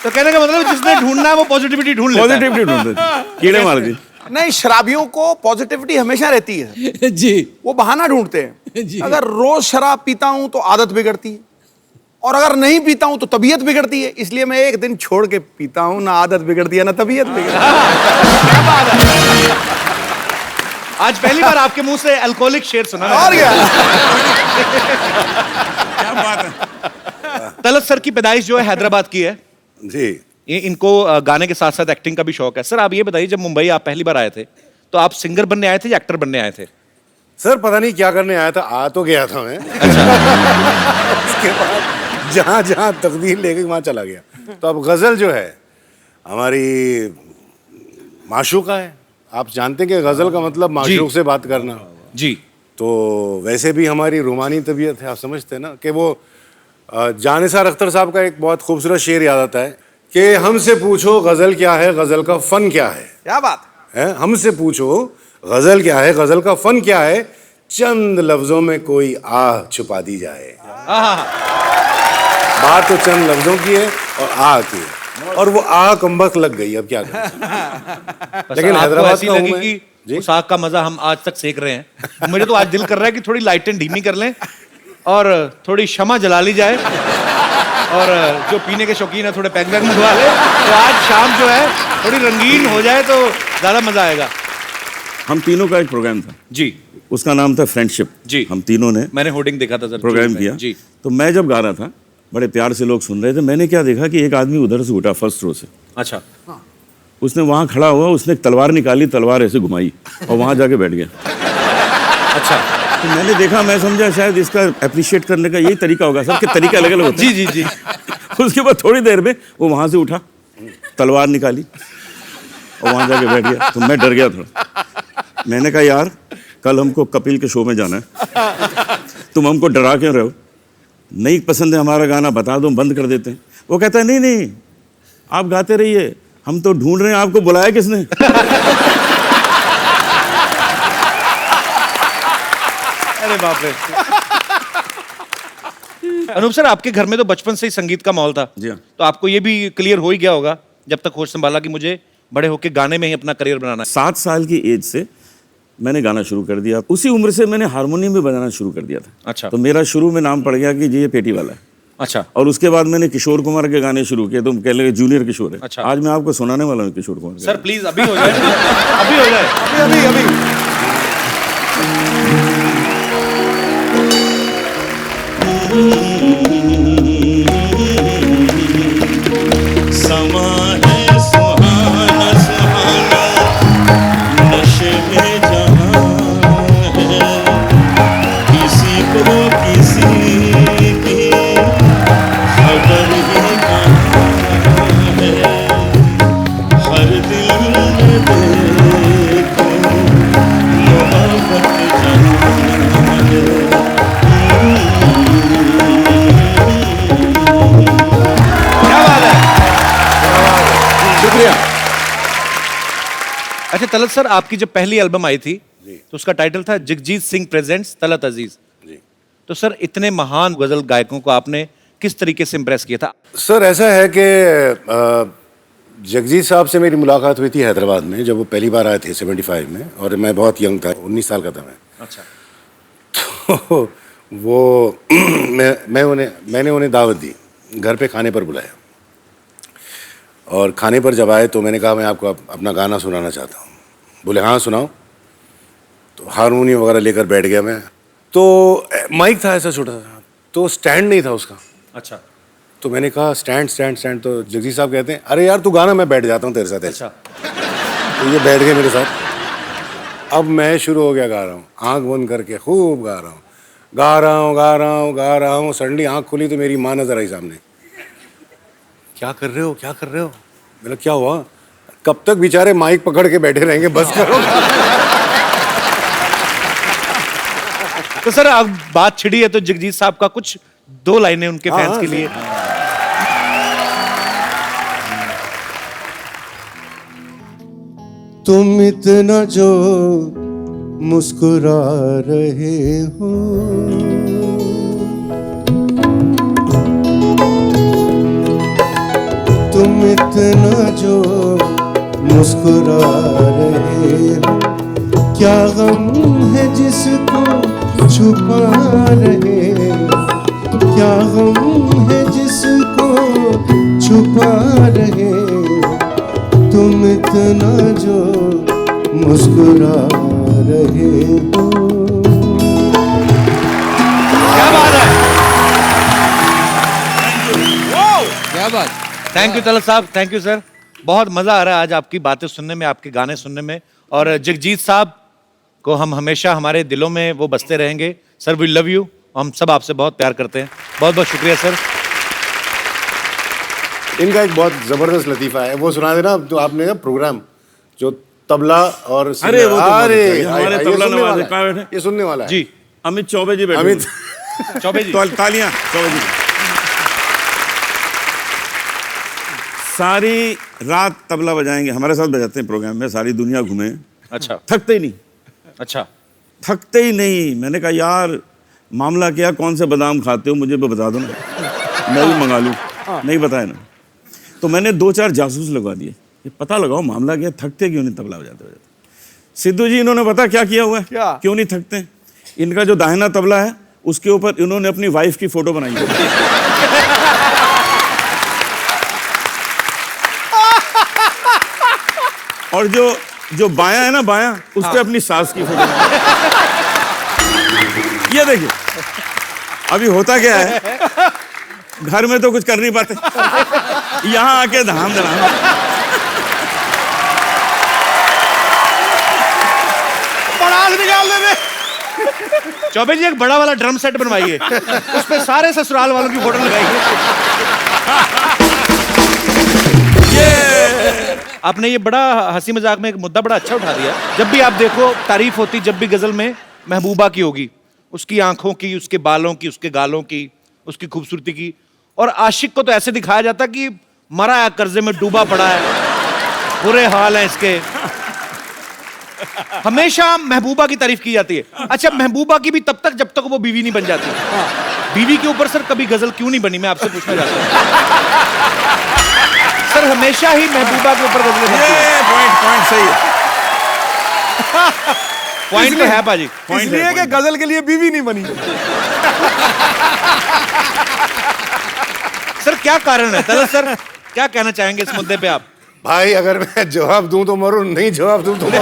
तो कहने का मतलब जिसने ढूंढना है वो पॉजिटिविटी ढूंढ लेता है। पॉजिटिविटी ढूंढते, कीड़े मार दी। नहीं, शराबियों को पॉजिटिविटी हमेशा रहती है जी। वो बहाना ढूंढते हैं। अगर रोज शराब पीता हूं तो आदत बिगड़ती है, और अगर नहीं पीता हूं तो तबीयत बिगड़ती है। इसलिए मैं एक दिन छोड़ के पीता हूं, ना आदत बिगड़ती है ना तबीयत बिगड़ती है। आज पहली बार आपके मुंह से अल्कोहलिक शेर सुना। और क्या बात है। तलत सर की पैदाइश जो है हैदराबाद की है जी। ये इनको गाने के साथ साथ एक्टिंग का भी शौक है। सर आप ये बताइए, जब मुंबई आप पहली बार आए थे तो आप सिंगर बनने आए थे या एक्टर बनने आए थे? सर पता नहीं क्या करने आया था, आ तो गया था मैं। उसके बाद जहाँ जहाँ तकदीर ले गई वहाँ चला गया। तो अब गज़ल जो है हमारी माशूका है। आप जानते हैं कि गज़ल का मतलब माशूक से बात करना जी। तो वैसे भी हमारी रूमानी तबीयत है, आप समझते हैं ना कि वो जानिसार अख्तर साहब का एक बहुत खूबसूरत शेर याद आता है कि हमसे पूछो गजल क्या है, गजल का फन क्या क्या बात है? हमसे पूछो गजल क्या है, गजल का फन क्या है, चंद लफ्जों में कोई आह छुपा दी जाए। बात तो चंद लफ्जों की है और आह की है, और वो आह कमबख्त लग गई, अब क्या करें। लेकिन हैदराबाद ऐसी का लगी हूं मैं। कि उस आग का मजा हम आज तक सेक रहे हैं। मुझे तो आज दिल कर रहा है कि थोड़ी लाइटें धीमी कर लें और थोड़ी शमा जला ली जाए, और जो पीने के शौकीन है थोड़े पैक वैक मंगवा ले, तो आज शाम जो है थोड़ी रंगीन हो जाए तो ज्यादा मजा आएगा। हम तीनों का एक प्रोग्राम था जी, उसका नाम था फ्रेंडशिप। जी, हम तीनों ने मैंने होर्डिंग देखा था सर, प्रोग्राम किया। जी, तो मैं जब गा रहा था, बड़े प्यार से लोग सुन रहे थे, मैंने क्या देखा कि एक आदमी उधर से उठा फर्स्ट रो से। अच्छा, उसने वहां खड़ा हुआ, उसने एक तलवार निकाली, तलवार ऐसे घुमाई और वहां जाके बैठ गया। अच्छा, तो मैंने देखा, मैं समझा शायद इसका अप्रिशिएट करने का यही तरीका होगा। सबके तरीके अलग अलग होते हैं। जी जी जी। उसके बाद थोड़ी देर में वो वहां से उठा, तलवार निकाली और वहां जाके बैठ गया। तो मैं डर गया थोड़ा। मैंने कहा यार, कल हमको कपिल के शो में जाना है, तुम हमको डरा क्यों रहे हो? नहीं पसंद है हमारा गाना, बता दो, बंद कर देते हैं। वो कहता है नहीं नहीं, आप गाते रहिए, हम तो ढूंढ रहे हैं, आपको बुलाया किसने? अरे बाप रे। अनूप सर, आपके घर में तो बचपन से ही संगीत का माहौल था। जी हाँ। तो आपको ये भी क्लियर हो ही गया होगा जब तक होश संभाला कि मुझे बड़े होके गाने में ही अपना करियर बनाना है। 7 साल की एज से मैंने गाना शुरू कर दिया। उसी उम्र से मैंने हारमोनियम भी बजाना शुरू कर दिया था। अच्छा। तो मेरा शुरू में नाम पड़ गया कि जी ये पेटी वाला है। अच्छा। और उसके बाद मैंने किशोर कुमार के गाने शुरू किए, तो कह लगे जूनियर किशोर है। अच्छा। आज मैं आपको सुनाने वाला हूँ किशोर कुमार के सर गाने। प्लीज अभी हो जाए, अभी हो जाए, अभी अभी समा है सुहाना सुहाना, नशे में जहां है, किसी को किसी की खबर ही कहाँ है, हर दिल में देखो मोहब्बत जहाँ है। शुक्रिया। अच्छा तलत सर, आपकी जब पहली एल्बम आई थी तो उसका टाइटल था जगजीत सिंह प्रेजेंट्स तलत अजीज। तो सर इतने महान गजल गायकों को आपने किस तरीके से इम्प्रेस किया था? सर ऐसा है कि जगजीत साहब से मेरी मुलाकात हुई थी हैदराबाद में, जब वो पहली बार आए थे 75 में, और मैं बहुत यंग था, 19 साल का था मैं। अच्छा। तो वो मैंने उन्हें दावत दी, घर पे खाने पर बुलाया, और खाने पर जब आए तो मैंने कहा मैं आपको अपना गाना सुनाना चाहता हूँ। बोले हाँ सुनाओ। तो हारमोनियम वगैरह लेकर बैठ गया मैं। तो माइक था ऐसा छोटा सा, तो स्टैंड नहीं था उसका। अच्छा। तो मैंने कहा स्टैंड स्टैंड स्टैंड। तो जगजीत साहब कहते हैं अरे यार तू गाना, मैं बैठ जाता हूँ तेरे साथ। अच्छा। तो ये बैठ गए मेरे साथ। अब मैं शुरू हो गया, गा रहा हूँ, आँख बंद करके खूब गा रहा हूँ, गा रहा हूँ गा रहा हूँ गा रहा हूँ। सडनली आँख खुली तो मेरी माँ नजर आई सामने। क्या कर रहे हो, क्या कर रहे हो? मैंने क्या हुआ? कब तक बेचारे माइक पकड़ के बैठे रहेंगे, बस करो। तो सर अब बात छिड़ी है तो जगजीत साहब का कुछ 2 लाइनें उनके फैंस के लिए। तुम इतना जो मुस्कुरा रहे हो, तुम इतना जो मुस्कुरा रहे हो, क्या गम है जिसको छुपा रहे हो, क्या गम है जिसको छुपा रहे हो, तुम इतना जो मुस्कुरा रहे हो। क्या बात है, क्या बात। थैंक यू तलत साहब, थैंक यू सर। बहुत मजा आ रहा है आज आपकी बातें सुनने में, आपके गाने सुनने में, और जगजीत साहब को हम हमेशा हमारे दिलों में वो बसते रहेंगे। सर वी लव यू, हम सब आपसे बहुत प्यार करते हैं। बहुत बहुत शुक्रिया सर। इनका एक बहुत जबरदस्त लतीफा है, वो सुना देना। तो आपने का प्रोग्राम जो तबला और अरे वो तो अरे हमारे ये तबला सुनने नवाज वाला कहाँ बैठे? है, ये सुनने वाला है जी अमित चौबे जी बैठे। अमित चौबे जी, तालियां चौबे जी। सारी रात तबला बजाएंगे, हमारे साथ बजाते हैं प्रोग्राम में, सारी दुनिया घूमे, अच्छा थकते ही नहीं, अच्छा। थकते ही नहीं। मैंने कहा यार मामला क्या, कौन से बादाम खाते हो, मुझे भी बता दो ना, मैं भी मंगा लूँ। नहीं बताया ना, तो मैंने 2-4 जासूस लगवा दिए, ये पता लगाओ मामला क्या, थकते क्यों नहीं तबला बजाते बजाते। सिद्धू जी इन्होंने पता क्या किया हुआ है, क्या? क्यों नहीं थकते? इनका जो दाहिना तबला है उसके ऊपर इन्होंने अपनी वाइफ की फोटो बनाई है। और जो बायां है ना, बायां, उस पे अपनी सास की फोटो। ये देखिए, अभी होता क्या है, घर में तो कुछ कर नहीं पाते, यहां आके धाम धड़ाम। पड़ाल निकाल देने। चौबे जी एक बड़ा वाला ड्रम सेट बनवाइए, उस पे सारे ससुराल वालों की फोटो लगाइए। आपने ये बड़ा हंसी मजाक में एक मुद्दा बड़ा अच्छा उठा दिया। जब भी आप देखो तारीफ होती जब भी गजल में महबूबा की होगी, उसकी आंखों की, उसके बालों की, उसके गालों की, उसकी खूबसूरती की, और आशिक को तो ऐसे दिखाया जाता कि मरा है, कर्जे में डूबा पड़ा है, बुरे हाल है इसके। हमेशा महबूबा की तारीफ की जाती है। अच्छा, महबूबा की भी तब तक जब तक वो बीवी नहीं बन जाती। बीवी के ऊपर सर कभी गजल क्यों नहीं बनी, मैं आपसे पूछना चाहता हूं। सर हमेशा ही महबूबा के ऊपर गजलें बनती हैं। पॉइंट सही है, पॉइंट तो है बाजी, इसलिए कि गजल के लिए बीवी नहीं बनी। सर क्या कारण है तलत सर, क्या कहना चाहेंगे इस मुद्दे पे आप? भाई अगर मैं जवाब दूं तो मरूं, नहीं जवाब दूं तो मरूं।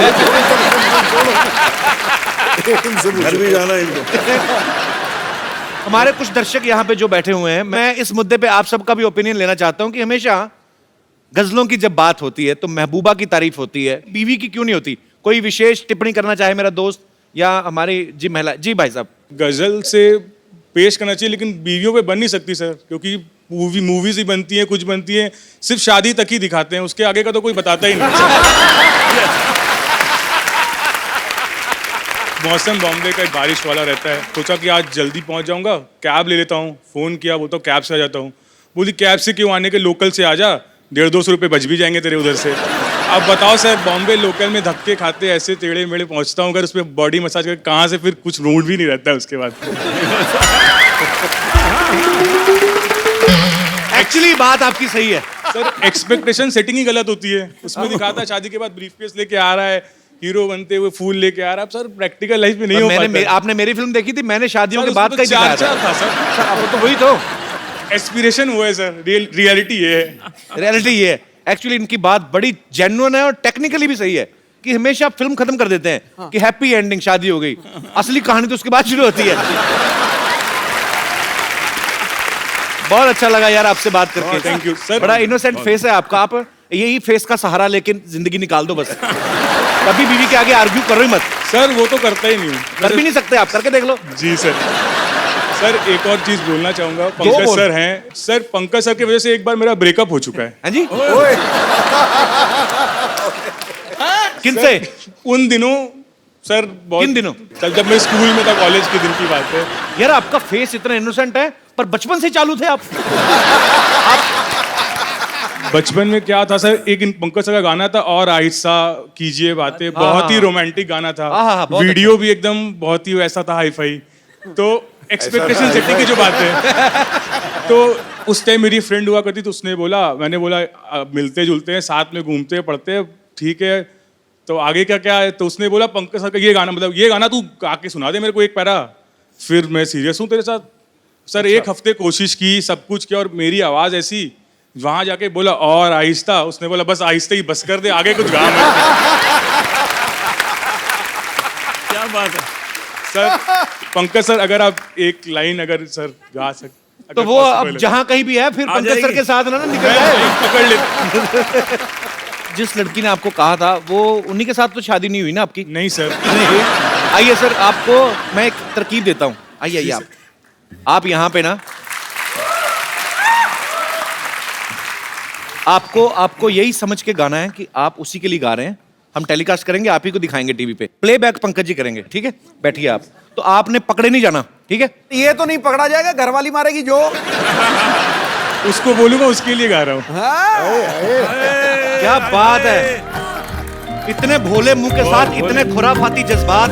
घर भी जाना है इनको। हमारे कुछ दर्शक यहाँ पे जो बैठे हुए हैं, मैं इस मुद्दे पे आप सबका भी ओपिनियन लेना चाहता हूँ कि हमेशा गजलों की जब बात होती है तो महबूबा की तारीफ होती है, बीवी की क्यों नहीं होती? कोई विशेष टिप्पणी करना चाहे मेरा दोस्त या हमारी जी महिला? जी भाई साहब। गजल से पेश करना चाहिए, लेकिन बीवियों पे बन नहीं सकती सर, क्योंकि मूवीज ही बनती हैं, कुछ बनती हैं, सिर्फ शादी तक ही दिखाते हैं, उसके आगे का तो कोई बताता ही नहीं। मौसम बॉम्बे का बारिश वाला रहता है, सोचा कि आज जल्दी पहुंच जाऊंगा, कैब ले लेता हूँ। फोन किया, वो तो कैब से आ जाता हूँ। बोली कैब से क्यों, आने के लोकल से आ जा, 150-200 रुपये बच भी जाएंगे तेरे उधर से। अब बताओ सर, बॉम्बे लोकल में धक्के खाते ऐसे टेढ़े मेढ़े पहुंचता हूँ, अगर उस पर बॉडी मसाज कर कहाँ से फिर कुछ मूड भी नहीं रहता है उसके बाद। एक्चुअली बात आपकी सही है सर, एक्सपेक्टेशन सेटिंग ही गलत होती है। उसमें दिखाता है शादी के बाद ब्रीफकेस लेके आ रहा है, हीरो बनते हुए फूल लेके आ रहा है। सर प्रैक्टिकल लाइफ में नहीं हो पाता। आपने मेरी फिल्म देखी थी, मैंने शादियों के बाद का ही दिखाया था सर। तो वही तो एस्पिरेशन वो है सर, रियलिटी ये है। रियलिटी ये है। एक्चुअली इनकी बात बड़ी जेन्युइन है और टेक्निकली भी सही है कि हमेशा फिल्म खत्म कर देते हैं कि हैप्पी एंडिंग, शादी हो गई। असली कहानी तो उसके बाद शुरू होती है। बहुत अच्छा लगा यार आपसे बात करके। Thank you sir. बड़ा इनोसेंट फेस है आपका, आप यही फेस का सहारा लेके जिंदगी निकाल दो बस। कभी बीवी के आगे आर्ग्यू करो ही मत। सर वो तो करता ही नहीं हूँ। कर भी नहीं सकते आप, करके देख लो। जी सर। सर एक और चीज बोलना चाहूंगा, पंकज सर हैं सर, पंकज सर की वजह से एक बार मेरा ब्रेकअप हो चुका है। हाँ जी? किनसे? उन दिनों सर, बहुत किन दिनों? जब मैं स्कूल में था, कॉलेज के दिन की बात है। यार आपका फेस इतना इनोसेंट है, पर बचपन से चालू थे आप। बचपन में क्या था सर, एक पंकज सर का गाना था, और आहिस्ता कीजिए बातें, बहुत ही रोमांटिक गाना था। वीडियो भी एकदम बहुत ही वैसा था, हाई फाई। तो एक्सपेक्टेशन सेटिंग की जो बात है, तो उस टाइम मेरी फ्रेंड हुआ करती, तो उसने बोला, मैंने बोला मिलते जुलते हैं, साथ में घूमते हैं, पढ़ते हैं, ठीक है, तो आगे क्या क्या है? तो उसने बोला पंकज सर का ये गाना, मतलब ये गाना तू आके सुना दे मेरे को एक पैरा। फिर मैं सीरियस हूँ तेरे साथ सर। अच्छा। 1 हफ्ते कोशिश की, सब कुछ किया, और मेरी आवाज़ ऐसी, वहाँ जाके बोला और आहिस्ता, उसने बोला बस आहिस्ता ही बस कर दे, आगे कुछ गा मत। क्या बात है सर। पंकज सर अगर आप एक लाइन अगर सर गा सकते तो वो अब जहाँ कहीं भी है, फिर पंकज सर के साथ ना निकल जाए, पकड़ ले। जिस लड़की ने आपको कहा था वो उन्हीं के साथ तो शादी नहीं हुई ना आपकी? नहीं सर। आइए सर, आपको मैं एक तरकीब देता हूँ। आइए आप यहाँ पे ना, आपको यही समझ के गाना है कि आप उसी के लिए गा रहे हैं। हम टेलीकास्ट करेंगे, आप ही को दिखाएंगे टीवी पे, प्लेबैक पंकज जी करेंगे, ठीक है? बैठिए आप। तो आपने पकड़े नहीं जाना, ठीक है? ये तो नहीं पकड़ा जाएगा, घरवाली मारेगी जो। उसको बोलूंगा, उसके लिए गा रहा हूँ। क्या बात है, इतने भोले मुंह के साथ इतने खुराफाती जज्बात।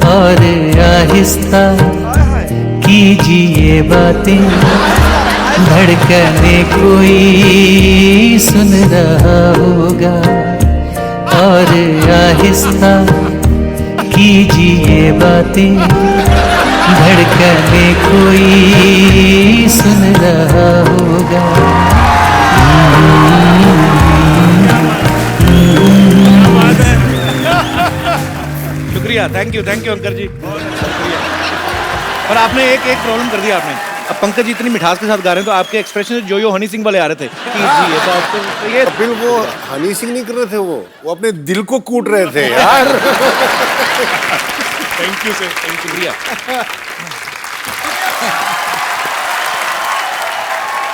और आहिस्ता कीजिए बातें, धड़कने कोई सुन रहा होगा। और आहिस्ता कीजिए बातें, धड़कने कोई सुन रहा होगा। शुक्रिया, थैंक यू अंकर जी। पर आपने एक प्रॉब्लम कर दिया आपने। अब पंकज जी इतनी मिठास के साथ गा रहे हैं तो आपके एक्सप्रेशन जो यो हनी सिंह वाले आ रहे थे कि जी ये तो ये कपिल वो हनी सिंह नहीं कर रहे थे, वो अपने दिल को कूट रहे थे यार। थैंक यू सर, शुक्रिया।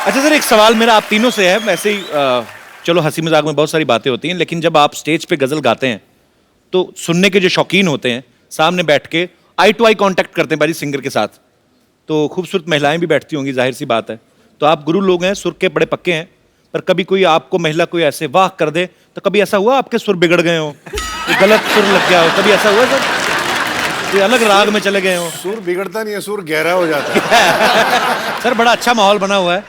अच्छा सर, एक सवाल मेरा आप तीनों से है। वैसे ही चलो हंसी मजाक में बहुत सारी बातें होती हैं, लेकिन जब आप स्टेज पे गजल गाते हैं तो सुनने के जो शौकीन होते हैं सामने बैठ के आई टू आई कांटेक्ट करते हैं बाजी सिंगर के साथ, तो खूबसूरत महिलाएं भी बैठती होंगी, जाहिर सी बात है। तो आप गुरु लोग हैं, सुर के बड़े पक्के हैं, पर कभी कोई आपको महिला कोई ऐसे वाह कर दे तो कभी ऐसा हुआ आपके सुर बिगड़ गए हो, गलत सुर लग गया हो, कभी ऐसा हुआ सर? कोई अलग राग में चले गए हो? सुर बिगड़ता नहीं है, सुर गहरा हो जाता है। सर बड़ा अच्छा माहौल बना हुआ है।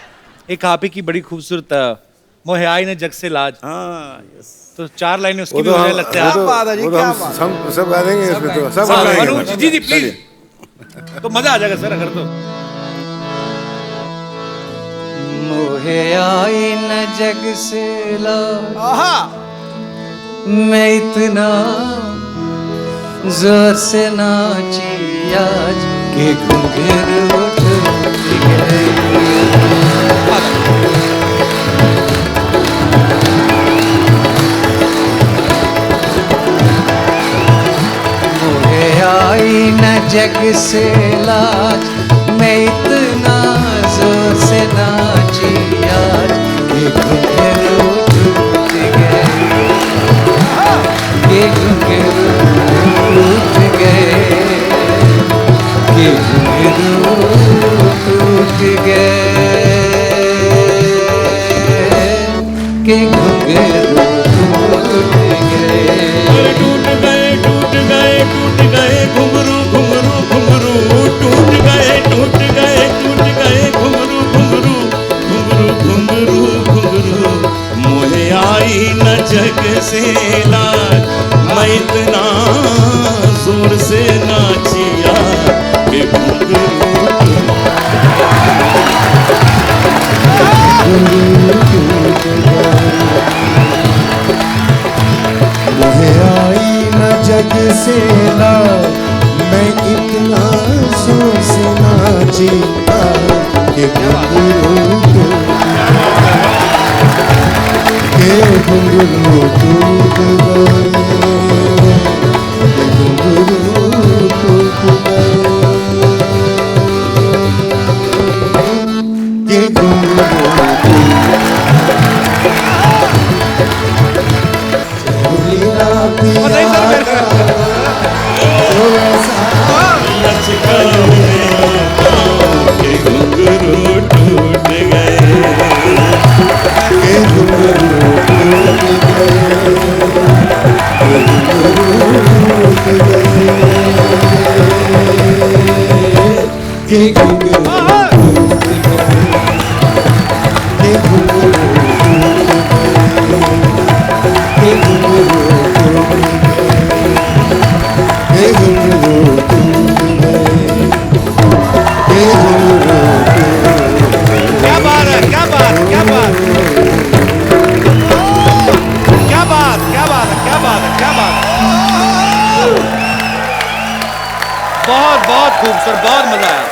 एक आप ही की बड़ी खूबसूरत मोहे आई ने जग से लाज, तो 4 लाइनें उसकी भी मुझे लगता है। सब गा देंगे इसमें, तो सब गा देंगे। जी प्लीज, तो मजा आ जाएगा सर अगर तो। मोहे आई न जग से लाज, मैं इतना जोर से नाची आज कि घुंघरू उठ गए। मोहे आई न जग से लाज, मैं इतना जोर से नाची आज कि घुंघरू उठ गए, कि घुंघरू उठ गए, कि घुंघरू उठ गए, कि घुंघरू उठ गए। टूट गए टूट गए टूट गए घुंघरू घुंघरू घुंघरू, टूट गए टूट गए टूट गए घुंघरू घुंघरू घुंघरू घुंघरू घुंघरू। मोहे आई न जग से लाज, मैं इतना जोर से नाचिया कि घुंघरू मुझे आई न जग से लाज, मैं इतना जोर से नाचिया कि घुंघरू टूट गए, घुंघरू टूट गए, कि घुंघरू बहुत खूब सर, बहुत मजा आया।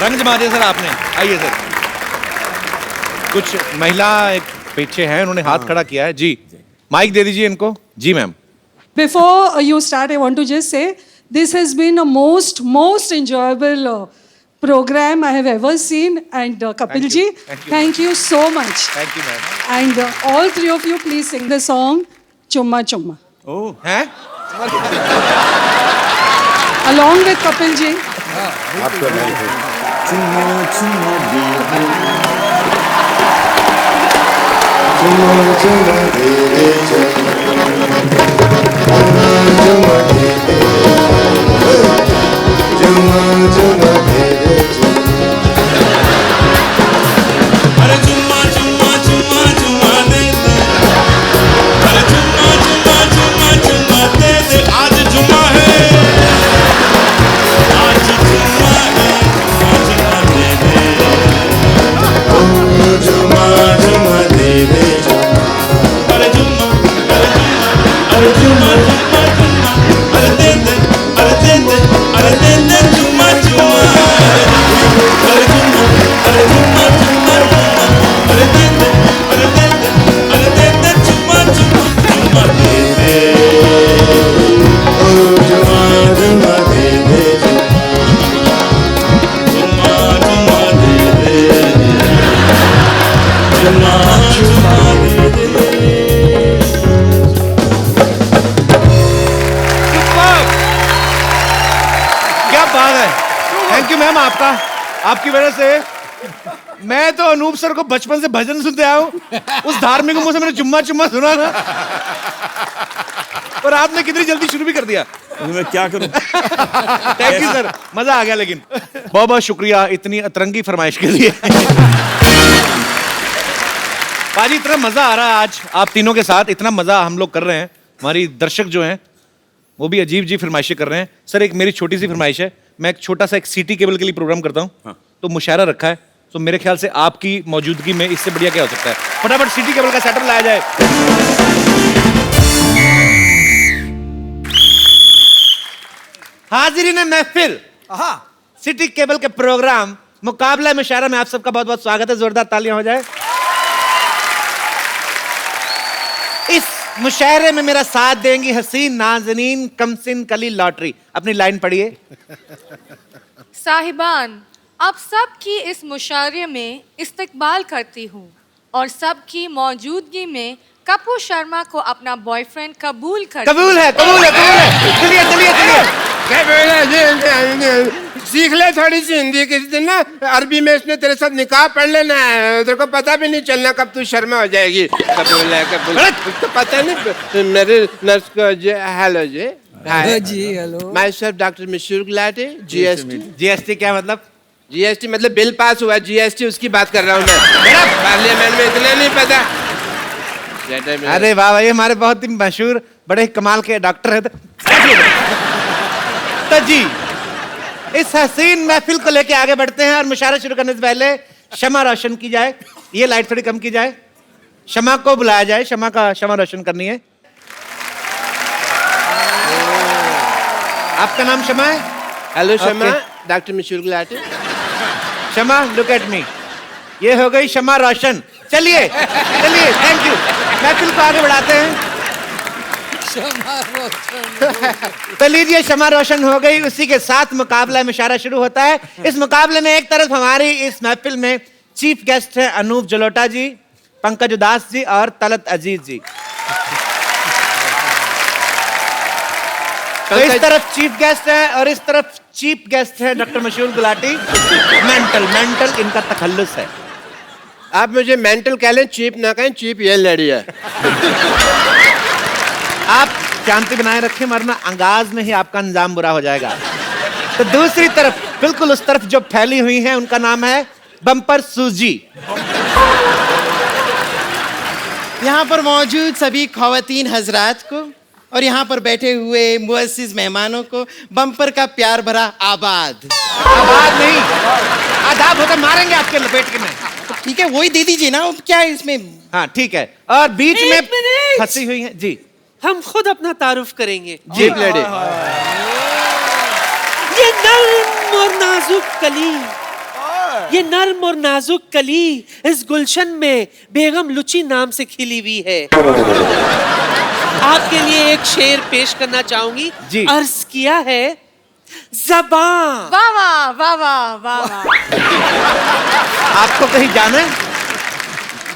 रंग जमा दिया सर आपने। आइए सर, कुछ महिला एक पीछे हैं, उन्होंने हाथ खड़ा किया है। जी माइक दे दीजिए इनको। जी ma'am. Before you start, I want to just say this has been a most enjoyable program I have ever seen, and Kapil ji, thank you so much. Thank you, ma'am. And all three of you, please sing the song Chumma Chumma. Oh, हैं? along with Kapil ji. आपका नहीं है। चुम्मा चुम्मा दे दे चुम्मा चुम्मा दे दे चुम्मा दे दे चुम्मा चुम्मा दे दे अरे चुम्मा चुम्मा चुम्मा चुम्मा दे दे अरे चुम्मा चुम्मा चुम्मा चुम्मा दे दे आज जुम्मा है आज जुम्मा है चुम्मा दे दे चुम्मा चुम्मा दे दे अरे जुम्मा अरे जुम्मा जुम्मा जुम्मा अरे दे दे अरे दे दे अरे दे दे जुम्मा जुम्मा अरे जुम्मा अरे जुम्मा जुम्मा जुम्मा अरे दे दे अरे दे दे अरे दे दे जुम्मा जुम्मा जुम्मा दे दे चुम्मा चुम्मा दे दे जुम्मा जुम्मा दे दे जुम्मा जुम्मा दे दे क्या बात है। थैंक यू मैम आपका। आपकी वजह से मैं तो अनूप सर को बचपन से भजन सुनते आया हूँ। उस धार्मिक मुंह से मैंने चुम्मा चुम्मा सुना ना, और आपने कितनी जल्दी शुरू भी कर दिया। मैं क्या करूं। थैंक यू सर, मजा आ गया। लेकिन बहुत बहुत शुक्रिया इतनी अतरंगी फरमाइश के लिए। पाजी इतना मजा आ रहा है आज आप तीनों के साथ, इतना मजा हम लोग कर रहे हैं। हमारी दर्शक जो हैं वो भी अजीब जी फरमाइशें कर रहे हैं। सर एक मेरी छोटी सी फरमाइश है, मैं एक छोटा सा एक सिटी केबल के लिए प्रोग्राम करता हूँ। तो मुशायरा रखा है, तो मेरे ख्याल से आपकी मौजूदगी में इससे बढ़िया क्या हो सकता है। फटाफट सिटी केबल का सेटअप लाया जाए। हाजिरीन महफिल, सिटी केबल के प्रोग्राम मुकाबला मुशायरा में आप सबका बहुत बहुत स्वागत है। जोरदार तालियां हो जाए। इस मुशायरे में मेरा साथ देंगी हसीन नाज़नीन कमसिन कली लॉटरी। अपनी लाइन पढ़िए। साहिबान, आप सबकी इस मुशायरे में इस्तकबाल करती हूँ और सबकी मौजूदगी में कपूर शर्मा को अपना बॉयफ्रेंड कबूल कर। कबूल है, कबूल है, कबूल है। चलिए चलिए चलिए। सीख ले थोड़ी सी हिंदी। किसी दिन ना अरबी में इसने तेरे साथ निकाह पढ़ लेना है, तेरे को पता भी नहीं चलना कब तू शर्मा हो जाएगी। कबूल है, कबूल। तो पता नहीं मेरे नर्स को जी। हेलो जी। हेलो जी। Hello. Myself doctor Mashhoor Gulati. GST. GST क्या मतलब? जीएसटी मतलब बिल पास हुआ, जीएसटी उसकी बात कर रहा हूँ मैं। पार्लियामेंट में इतना नहीं पता। अरे वाह भाई, हमारे बहुत ही मशहूर बड़े कमाल के डॉक्टर है। तो जी इस हसीन महफिल को लेके आगे बढ़ते हैं और मुशायरा शुरू करने से पहले शमा रोशन की जाए। ये लाइट थोड़ी कम की जाए। शमा को बुलाया जाए, शमा का शमा रोशन करनी है। आपका नाम शमा है? Hello Shama, Okay. Doctor Mashhoor Gulati. Shama look at me, ये हो गई शमा रोशन। चलिए चलिए, थैंक यू। महफिल को आगे बढ़ाते हैं। तो लीजिए शमा रोशन हो गई, उसी के साथ मुकाबला मुशायरा शुरू होता है। इस मुकाबले में एक तरफ हमारी इस महफिल में चीफ गेस्ट है अनूप जलोटा जी, पंकज उदास जी और तलत अजीज जी। तो इस तरफ चीफ गेस्ट है और इस तरफ चीफ गेस्ट है डॉक्टर मशहूर गुलाटी। मेंटल इनका तखल्लुस है। आप मुझे मेंटल कह लें, चीप ना कहें। चीप ये लड़ी है। आप शांति बनाए रखें, वरना अंगाज में ही आपका अंजाम बुरा हो जाएगा। तो दूसरी तरफ, बिल्कुल उस तरफ जो फैली हुई हैं, उनका नाम है बम्पर सूजी। यहाँ पर मौजूद सभी ख़वातीन हजरात को और यहाँ पर बैठे हुए मुअस्सिस मेहमानों को बम्पर का प्यार भरा आबाद। आबाद नहीं, आदाब होकर मारेंगे आपके लपेट के में। तो ठीक है, वही दे दीजिए ना, क्या है इसमें। हाँ ठीक है। और बीच एक में मिनट। फंसी हुई है जी। हम खुद अपना तारुफ करेंगे। जी लड़े। ये नर्म और नाजुक कली, ये नर्म और नाजुक कली इस गुलशन में बेगम लुची नाम से खिली हुई है। आपके लिए एक शेर पेश करना चाहूंगी। जी। अर्ज किया है, ज़बां। वाह वाह वाह वाह वाह वाह। आपको कहीं जाना है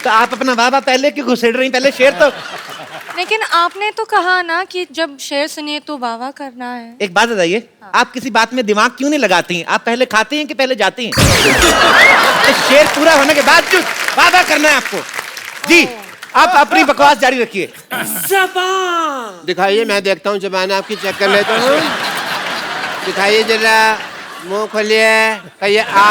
तो आप अपना वाह वाह पहले क्यों घुसेड़ रही? पहले शेर तो लेकिन आपने तो कहा ना कि जब शेर सुनिए तो वाह वाह करना है। एक बात बताइए, आप किसी बात में दिमाग क्यों नहीं लगाती हैं? आप पहले खाती हैं कि पहले जाती हैं? शेर पूरा होने के बाद जो वाह वाह करना है आपको। जी, आप अपनी बकवास जारी रखिए। जबान दिखाइए, मैं देखता हूँ जबान आपकी चेक कर लेता हूँ। दिखाइए जरा, मुंह खोलिए, कहिए आ।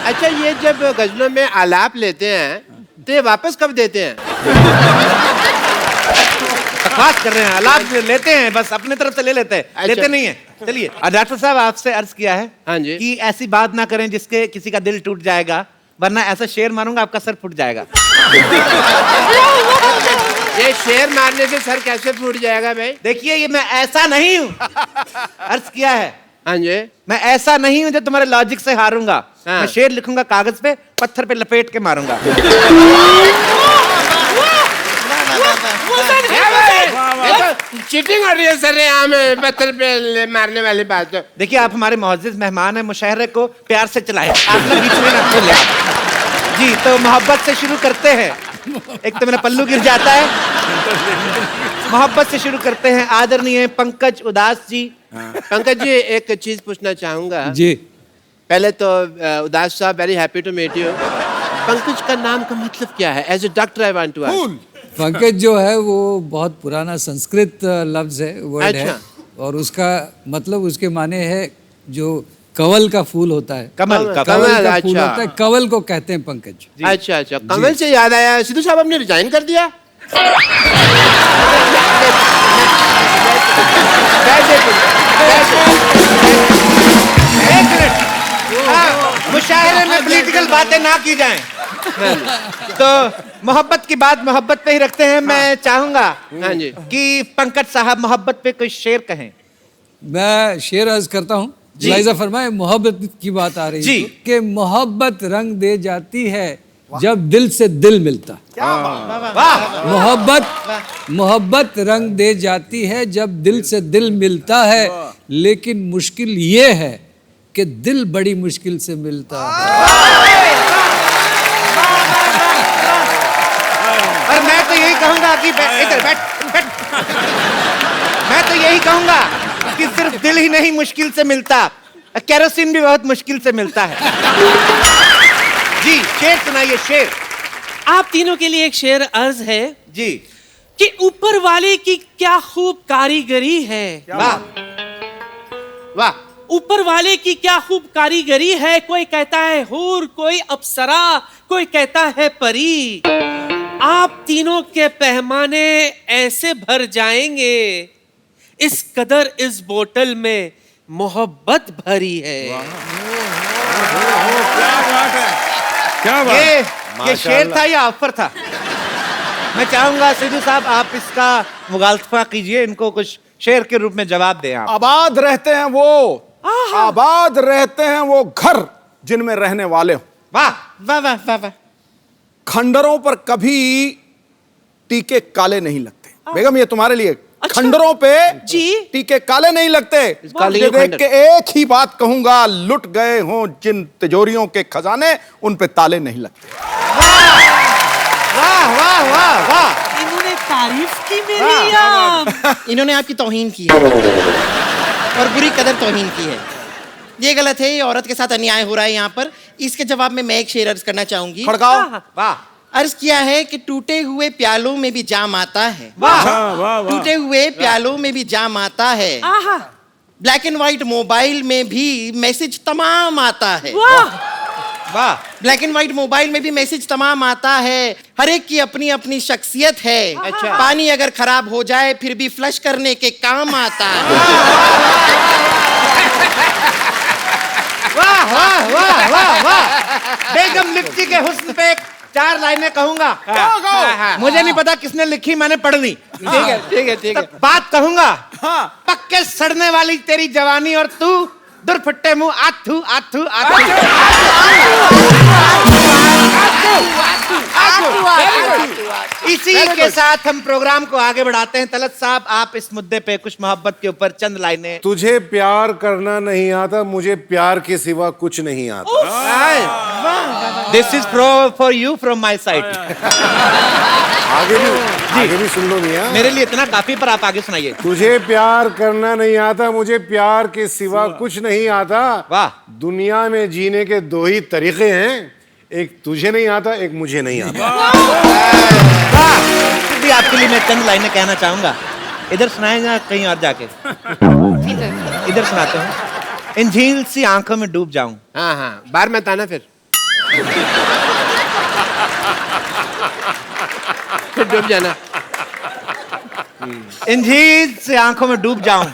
अच्छा, ये जब गजलों में आलाप लेते हैं तो ये वापस कब देते हैं? बकवास कर रहे हैं, आलाप लेते हैं, बस अपने तरफ से ले लेते हैं। अच्छा। लेते नहीं है। चलिए, डॉक्टर साहब आपसे अर्ज किया है हाँ जी कि ऐसी बात ना करें जिसके किसी का दिल टूट जाएगा, वरना ऐसा शेर मारूंगा आपका सर फूट जाएगा। ये शेर मारने से सर कैसे फूट जाएगा भाई? देखिए, ये मैं ऐसा नहीं हूँ। अर्ज किया है। हाँ जी, मैं ऐसा नहीं हूँ जो तुम्हारे लॉजिक से हारूंगा। हाँ। मैं शेर लिखूंगा कागज पे, पत्थर पे लपेट के मारूंगा। चीटिंग हो रही है सर यहाँ में, पत्थर पे मारने वाली बात। देखिए, आप हमारे मुअज़्ज़िज़ मेहमान हैं, मुशायरे को प्यार से चलाएं। आप लोग बीच में ना खोलें आप। जी, तो मोहब्बत से शुरू करते हैं। एक तो मेरा पल्लू गिर जाता है। मोहब्बत से शुरू करते हैं। आदरणीय पंकज उदास जी। पंकज जी, एक चीज पूछना चाहूंगा जी। पहले तो उदास साहब, very happy to meet you. Pankaj का नाम का मतलब क्या है? As a doctor I want to ask. Pankaj जो है वो बहुत पुराना संस्कृत लफ्ज है, वर्ड है, और उसका मतलब, उसके माने है जो कवल का फूल होता है। कमल का फूल अच्छा। होता है, कवल को कहते हैं पंकज। अच्छा अच्छा, कमल से याद आया, सिद्धू साहब आपने रिजाइन कर दिया? एक मिनट, मुशायरे में पॉलिटिकल बातें ना की जाएं। तो मोहब्बत की बात मोहब्बत पे ही रखते हैं। मैं चाहूंगा हाँ जी कि पंकज साहब मोहब्बत पे कोई शेर कहें। मैं शेर अर्ज करता हूँ। लाइजा फरमाए, मोहब्बत की बात आ रही जी। है कि मोहब्बत रंग दे जाती है जब दिल से दिल मिलता। मोहब्बत रंग दे जाती है जब दिल से दिल मिलता है, लेकिन मुश्किल ये है कि दिल बड़ी मुश्किल से मिलता है। और मैं तो यही कहूंगा कि इधर बैठ। मैं तो यही कहूंगा कि सिर्फ दिल ही नहीं मुश्किल से मिलता, केरोसिन भी बहुत मुश्किल से मिलता है। जी, शेर सुनाइए, शेर। आप तीनों के लिए एक शेर अर्ज है जी कि ऊपर वाले की क्या खूब कारीगरी है। वाह वाह। ऊपर वाले की क्या खूब कारीगरी है। कोई कहता है हूर, कोई अप्सरा, कोई कहता है परी। आप तीनों के पैमाने ऐसे भर जाएंगे, इस कदर इस बोतल में मोहब्बत भरी है। क्या बात। ये शेर था या ऑफर था? मैं चाहूंगा सिद्धू साहब आप इसका मुगालफा कीजिए, इनको कुछ शेर के रूप में जवाब दें आप। आबाद रहते हैं वो, आबाद रहते हैं वो घर जिनमें रहने वाले हो। वाह वाह वाह वाह वाह। खंडरों पर कभी टीके काले नहीं लगते। बेगम, ये तुम्हारे लिए। खंडरों पे जी टीके काले नहीं लगते। ये देख के एक ही बात कहूंगा, लुट गए हों जिन तिजोरियों के खजाने, उन पे ताले नहीं लगते। वाह वाह वाह वाह। इन्होंने तारीफ की मेरी। इन्होंने आपकी तौहीन की है और बुरी कदर तौहीन की है। ये गलत है, ये औरत के साथ अन्याय हो रहा है यहाँ पर। इसके जवाब में मैं एक शेर अर्ज करना चाहूंगी। खड़काओ। वाह। अर्ज किया है कि टूटे हुए प्यालों में भी जाम आता है। वाह टूटे हुए प्यालों में भी जाम आता है। ब्लैक एंड व्हाइट मोबाइल में भी मैसेज तमाम आता है। वाह। ब्लैक एंड व्हाइट मोबाइल में भी मैसेज तमाम आता है। हर एक की अपनी अपनी शख्सियत है। अच्छा। पानी अगर खराब हो जाए फिर भी फ्लश करने के काम आता है। वाह वाह वाह वाह वाह। बेगम लिप्टी के हुस्न पे 4 लाइनें कहूंगा। मुझे नहीं पता किसने लिखी, मैंने पढ़ ली। ठीक है ठीक है ठीक है। बात कहूंगा। पक्के सड़ने वाली तेरी जवानी और तू दुरफट्टे मुंह आथू आथू आथू। इस इसी के साथ हम प्रोग्राम को आगे बढ़ाते हैं। तलत साहब, आप इस मुद्दे पे कुछ मोहब्बत के ऊपर चंद लाइनें। तुझे प्यार करना नहीं आता, मुझे प्यार के सिवा कुछ नहीं आता। This is for you from my side. आगे भी सुन लो मियां। मेरे लिए इतना काफी, पर आप आगे सुनाइए। तुझे प्यार करना नहीं आता, मुझे प्यार के सिवा कुछ नहीं आता। वाह। दुनिया में जीने के दो ही तरीके हैं, एक तुझे नहीं आता, एक मुझे नहीं आता। फिर भी आपके लिए मैं चंद लाइनें कहना चाहूंगा। इधर सुनाए या कहीं और जाके? इधर सुनाते हैं। इन झील सी आंखों में डूब जाऊं। हाँ हाँ, बाहर मत आना फिर डूब जाना। इन झील से आंखों में डूब जाऊं।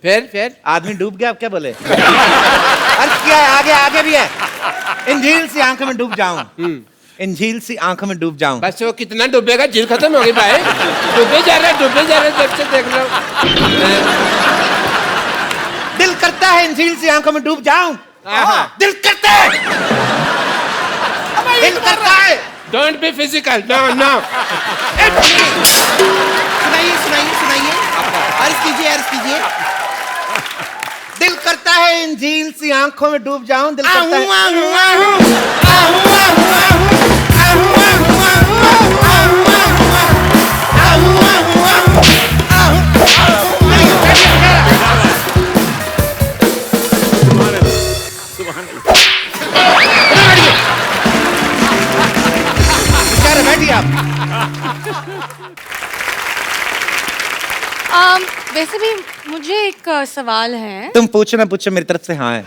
फिर आदमी डूब गया, आप क्या बोले? अर्थ किया है, आगे आगे भी है। इन झील सी आंखों में डूब जाऊं। इन झील सी आंखों में डूब जाऊं। बस वो कितना डूबेगा, झील खत्म होगी भाई। डूबे जा रहे जब से देख लो। दिल करता है इन झील सी आंखों में डूब जाऊं। दिल करता है, दिल करता है। Don't be physical, no no. सुनाइए सुनाइए सुनाइए, अर्ज कीजिए, अर्ज कीजिए। दिल करता है इन झील सी आंखों में डूब जाऊं। दिल करता है। बैठिए आप। वैसे भी मुझे एक सवाल है। तुम पूछो ना पूछो, मेरी तरफ से हाँ है।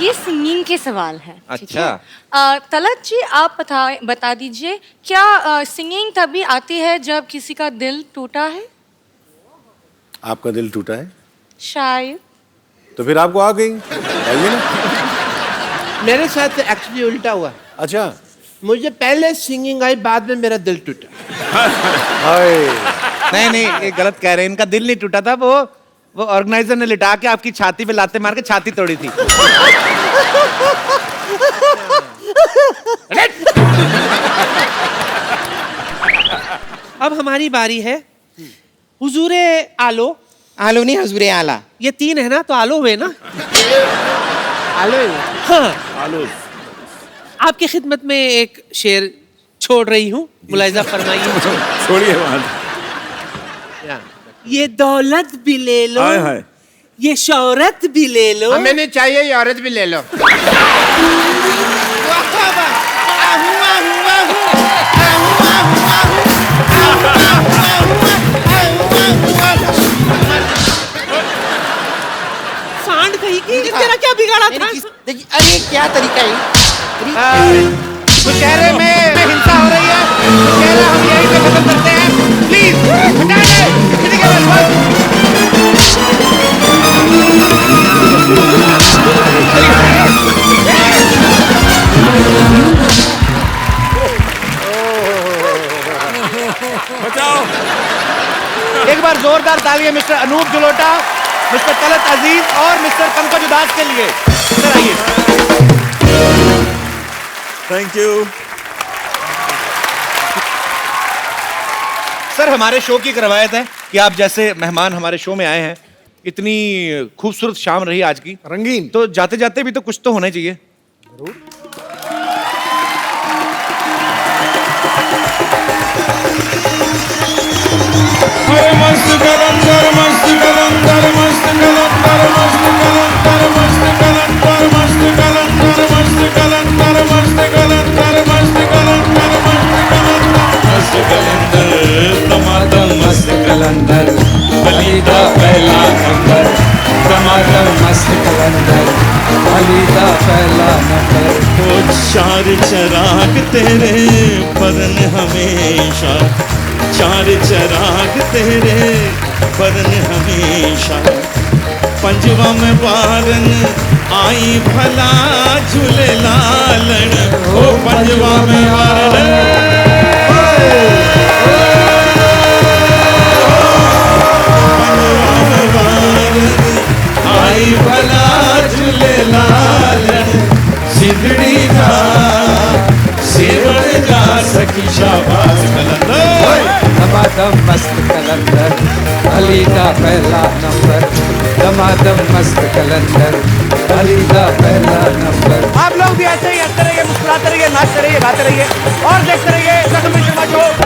ये सिंगिंग के सवाल है। अच्छा। तलत जी, आप बता दीजिए, क्या सिंगिंग तभी आती है जब किसी का दिल टूटा है? आपका दिल टूटा है? शायद। तो फिर आपको आ गई, आइए ना। मेरे साथ एक्चुअली उल्टा हुआ। अच्छा। मुझे पहले सिंगिंग आई, बाद में मेरा दिल टूटा। नहीं नहीं, ये गलत कह रहे हैं। इनका दिल नहीं टूटा था, वो ऑर्गेनाइजर ने लिटा के आपकी छाती पे लाते मार के छाती तोड़ी थी। अब हमारी बारी है। हुजूरे आलो। आलो नहीं, हुजूरे आला। ये तीन है ना, तो आलो हुए ना। आलो। हाँ, आलो। आपकी खिदमत में एक शेर छोड़ रही हूँ, मुलाहिजा फरमाइए। छोड़िए बात। ये दौलत भी ले लो, हाय हाय। ये शौहरत भी ले लो। हमें नहीं चाहिए, ये औरत भी ले लो। सांड कहीं की, तेरा क्या बिगाड़ा था? देखिए, अरे क्या तरीका है। मुशहरे में हिंसा हो रही है। मुशहरा हम यहीं पे खत्म करते हैं। प्लीज हटा दे। ठीक है, बस बचाओ। एक बार जोरदार तालियां मिस्टर अनूप जलोटा, मिस्टर तलत अजीज और मिस्टर पंकज उदास के लिए। सर आइए। Thank you. सर, हमारे शो की एक रवायत है कि आप जैसे मेहमान हमारे शो में आए हैं। इतनी खूबसूरत शाम रही आज की, रंगीन। तो जाते जाते भी तो कुछ तो होना चाहिए। जरूर। मस्त कलंदर, मस्त कलंदर, मस्त कलंदर, मस्त कलंदर, मस्त कलंदर, मस्त कलंदर, मस्त कलंदर, मस्त कलंदर, मस्त कलंदर, मस्त कलंदर, टमाटर मस्त कलंदर, फलीदा पहला नंबर। टमाटर मस्त कलंदर, फलीदा पहला नंबर। वो चार चराग तेरे बदन हमेशा, चार चराग तेरे बदन हमेशा। पंजवा में बारन आई भला झूले लालन, ओ पंजवा में बारन आई भला झूले लालन। सिंधड़ी का सेवण दमादम मस्त कलंदर, अलीदा पहला नंबर, दमादम मस्त कलंदर, अलीदा पहला नंबर। आप लोग भी ऐसे ही हंसते रहिए, मुस्कुराते रहिए, नाचते रहिए, गाते रहिए और देखते रहिए कपिल शर्मा शो।